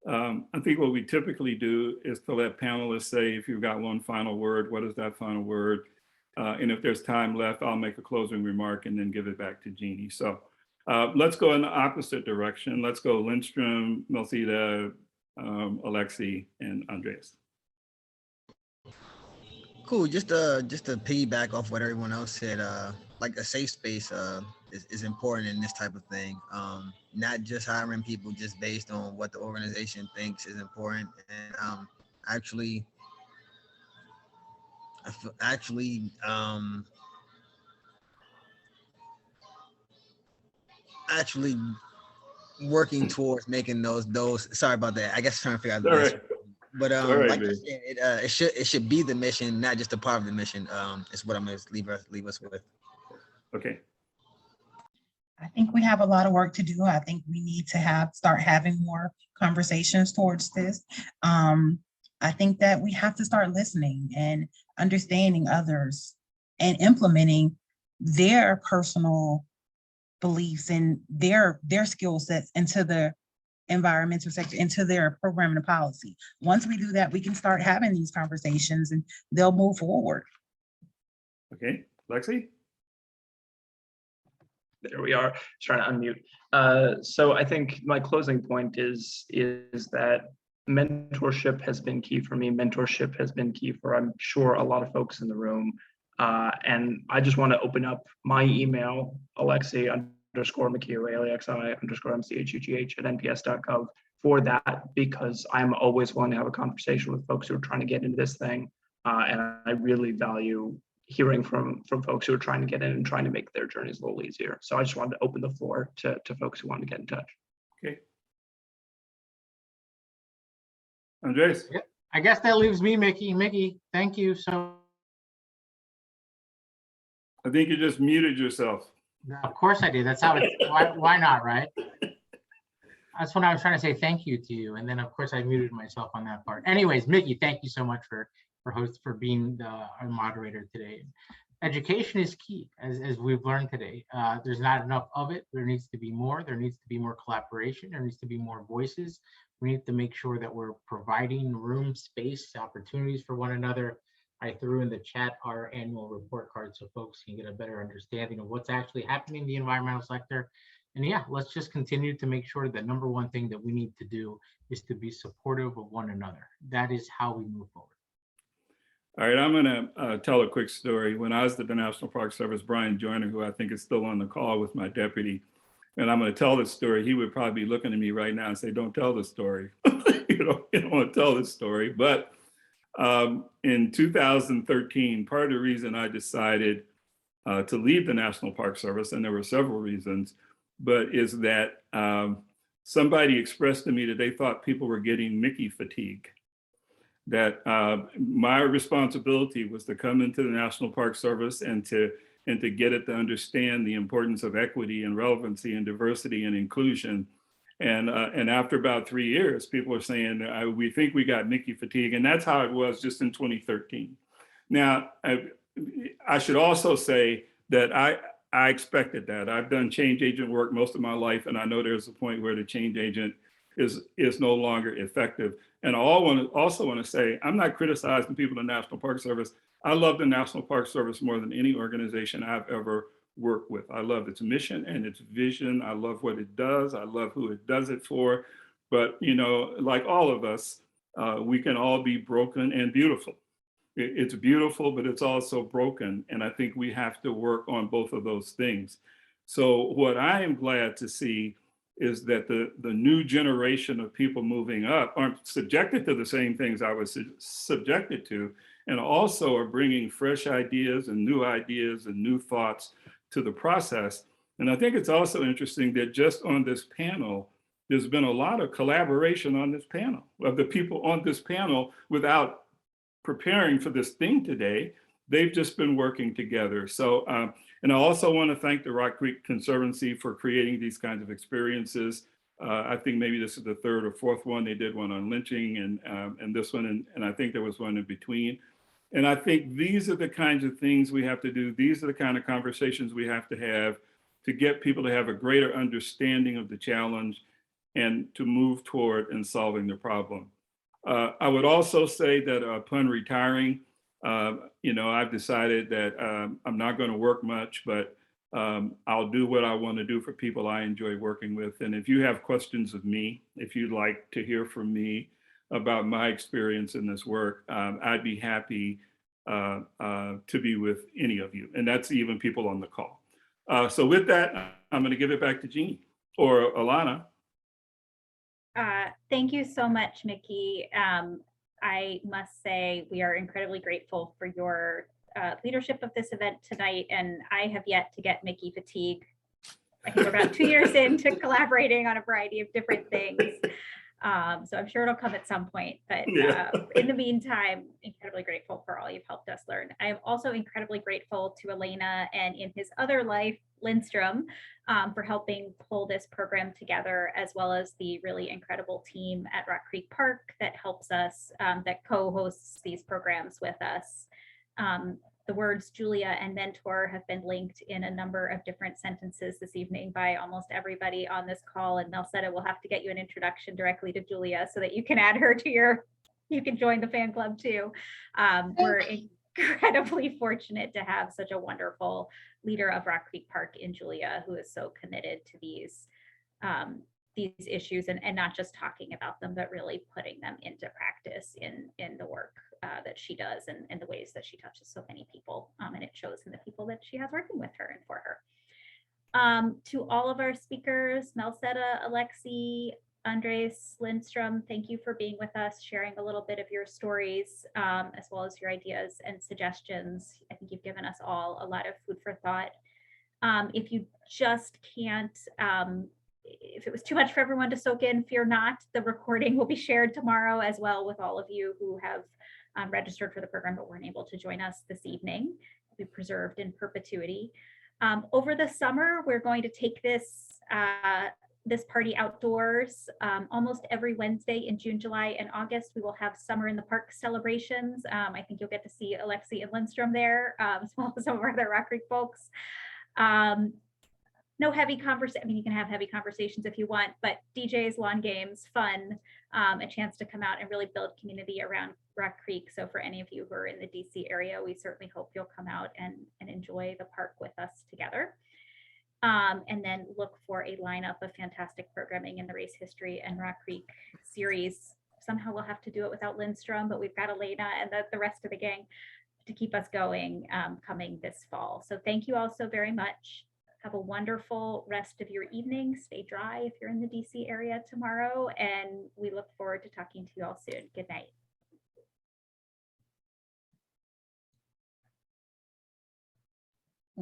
I think what we typically do is to let panelists say, if you've got one final word, what is that final word? And if there's time left, I'll make a closing remark and then give it back to Jeannie. So let's go in the opposite direction. Let's go Linstrum, Melsetta, Alexi, and Andres. Cool. Just to piggyback off what everyone else said, like a safe space is important in this type of thing. Not just hiring people just based on what the organization thinks is important, and actually working towards making those. Sorry about that. I guess trying to figure out the best. Right. But right, like you said, it should be the mission, not just a part of the mission. Is what I'm going to leave us with. Okay. I think we have a lot of work to do. I think we need to start having more conversations towards this. I think that we have to start listening and understanding others and implementing their personal beliefs and their skill sets into the environmental sector, into their program and policy. Once we do that, we can start having these conversations and they'll move forward. Okay, Lexi? There we are, trying to unmute. So I think my closing point is that mentorship has been key for me. Mentorship has been key for, I'm sure, a lot of folks in the room. And I just want to open up my email, Alexi_McHugh, ALEXI_MCHUGH @nps.gov for that, because I'm always willing to have a conversation with folks who are trying to get into this thing. And I really value hearing from folks who are trying to get in and trying to make their journeys a little easier. So I just wanted to open the floor to folks who want to get in touch. Okay. Andres? Yeah, I guess that leaves me, Mickey. Mickey, thank you. So I think you just muted yourself. of course I did. That's how it's, why not, right? That's when I was trying to say thank you to you. And then of course I muted myself on that part. Anyways, Mickey, thank you so much for being our moderator today. Education is key, as we've learned today. There's not enough of it. There needs to be more. There needs to be more collaboration. There needs to be more voices. We need to make sure that we're providing room, space, opportunities for one another. I threw in the chat our annual report card so folks can get a better understanding of what's actually happening in the environmental sector And yeah, let's just continue to make sure that number one thing that we need to do is to be supportive of one another. That is how we move forward. All right, I'm going to tell a quick story. When I was at the National Park Service, Brian Joyner, who I think is still on the call with my deputy, and I'm going to tell this story, he would probably be looking at me right now and say, don't tell the story. You don't want to tell this story. But in 2013, part of the reason I decided to leave the National Park Service, and there were several reasons, but is that somebody expressed to me that they thought people were getting Mickey fatigue. That my responsibility was to come into the National Park Service and to get it to understand the importance of equity and relevancy and diversity and inclusion. And after about 3 years, people are saying, we think we got Mickey fatigue. And that's how it was just in 2013. Now, I should also say that I expected that. I've done change agent work most of my life, and I know there's a point where the change agent is no longer effective. And I also want to say, I'm not criticizing people in the National Park Service. I love the National Park Service more than any organization I've ever worked with. I love its mission and its vision. I love what it does. I love who it does it for. But, you know, like all of us, we can all be broken and beautiful. It's beautiful, but it's also broken. And I think we have to work on both of those things. So what I am glad to see is that the new generation of people moving up aren't subjected to the same things I was subjected to, and also are bringing fresh ideas and new thoughts to the process. And I think it's also interesting that just on this panel, there's been a lot of collaboration on this panel, of the people on this panel without preparing for this thing today. They've just been working together. So, and I also want to thank the Rock Creek Conservancy for creating these kinds of experiences. I think maybe this is the third or fourth one. They did one on lynching and this one, and I think there was one in between. And I think these are the kinds of things we have to do. These are the kind of conversations we have to get people to have a greater understanding of the challenge and to move toward and solving the problem. I would also say that upon retiring, you know, I've decided that I'm not going to work much, but I'll do what I want to do for people I enjoy working with. And if you have questions of me, if you'd like to hear from me about my experience in this work, I'd be happy to be with any of you. And that's even people on the call. So with that, I'm going to give it back to Jean or Alana. Thank you so much, Mickey. I must say we are incredibly grateful for your leadership of this event tonight, and I have yet to get Mickey fatigue. I think we're about 2 years into collaborating on a variety of different things. So I'm sure it'll come at some point, but in the meantime, incredibly grateful for all you've helped us learn. I am also incredibly grateful to Elena and in his other life, Linstrum, for helping pull this program together, as well as the really incredible team at Rock Creek Park that helps us, that co-hosts these programs with us. The words Julia and mentor have been linked in a number of different sentences this evening by almost everybody on this call, and Melsetta will have to get you an introduction directly to Julia so that you can add her to you can join the fan club too. We're incredibly fortunate to have such a wonderful leader of Rock Creek Park in Julia, who is so committed to these issues and not just talking about them, but really putting them into practice in the work that she does and the ways that she touches so many people. And it shows in the people that she has working with her and for her. To all of our speakers, Melsetta, Alexi, Andres, Linstrum, thank you for being with us, sharing a little bit of your stories, as well as your ideas and suggestions. I think you've given us all a lot of food for thought. If you just can't, if it was too much for everyone to soak in, fear not. The recording will be shared tomorrow as well with all of you who have registered for the program but weren't able to join us this evening. It'll be preserved in perpetuity. Over the summer, we're going to take this party outdoors almost every Wednesday in June, July, and August. We will have Summer in the Park celebrations. I think you'll get to see Alexi and Linstrum there, as well as some of our other Rock Creek folks. No heavy conversation. I mean, you can have heavy conversations if you want, but DJs, lawn games, fun, a chance to come out and really build community around Rock Creek. So for any of you who are in the DC area, we certainly hope you'll come out and enjoy the park with us together. And then look for a lineup of fantastic programming in the race history and Rock Creek series. Somehow we'll have to do it without Linstrum, but we've got Elena and the rest of the gang to keep us going coming this fall. So thank you all so very much. Have a wonderful rest of your evening. Stay dry if you're in the DC area tomorrow, and we look forward to talking to you all soon. Good night.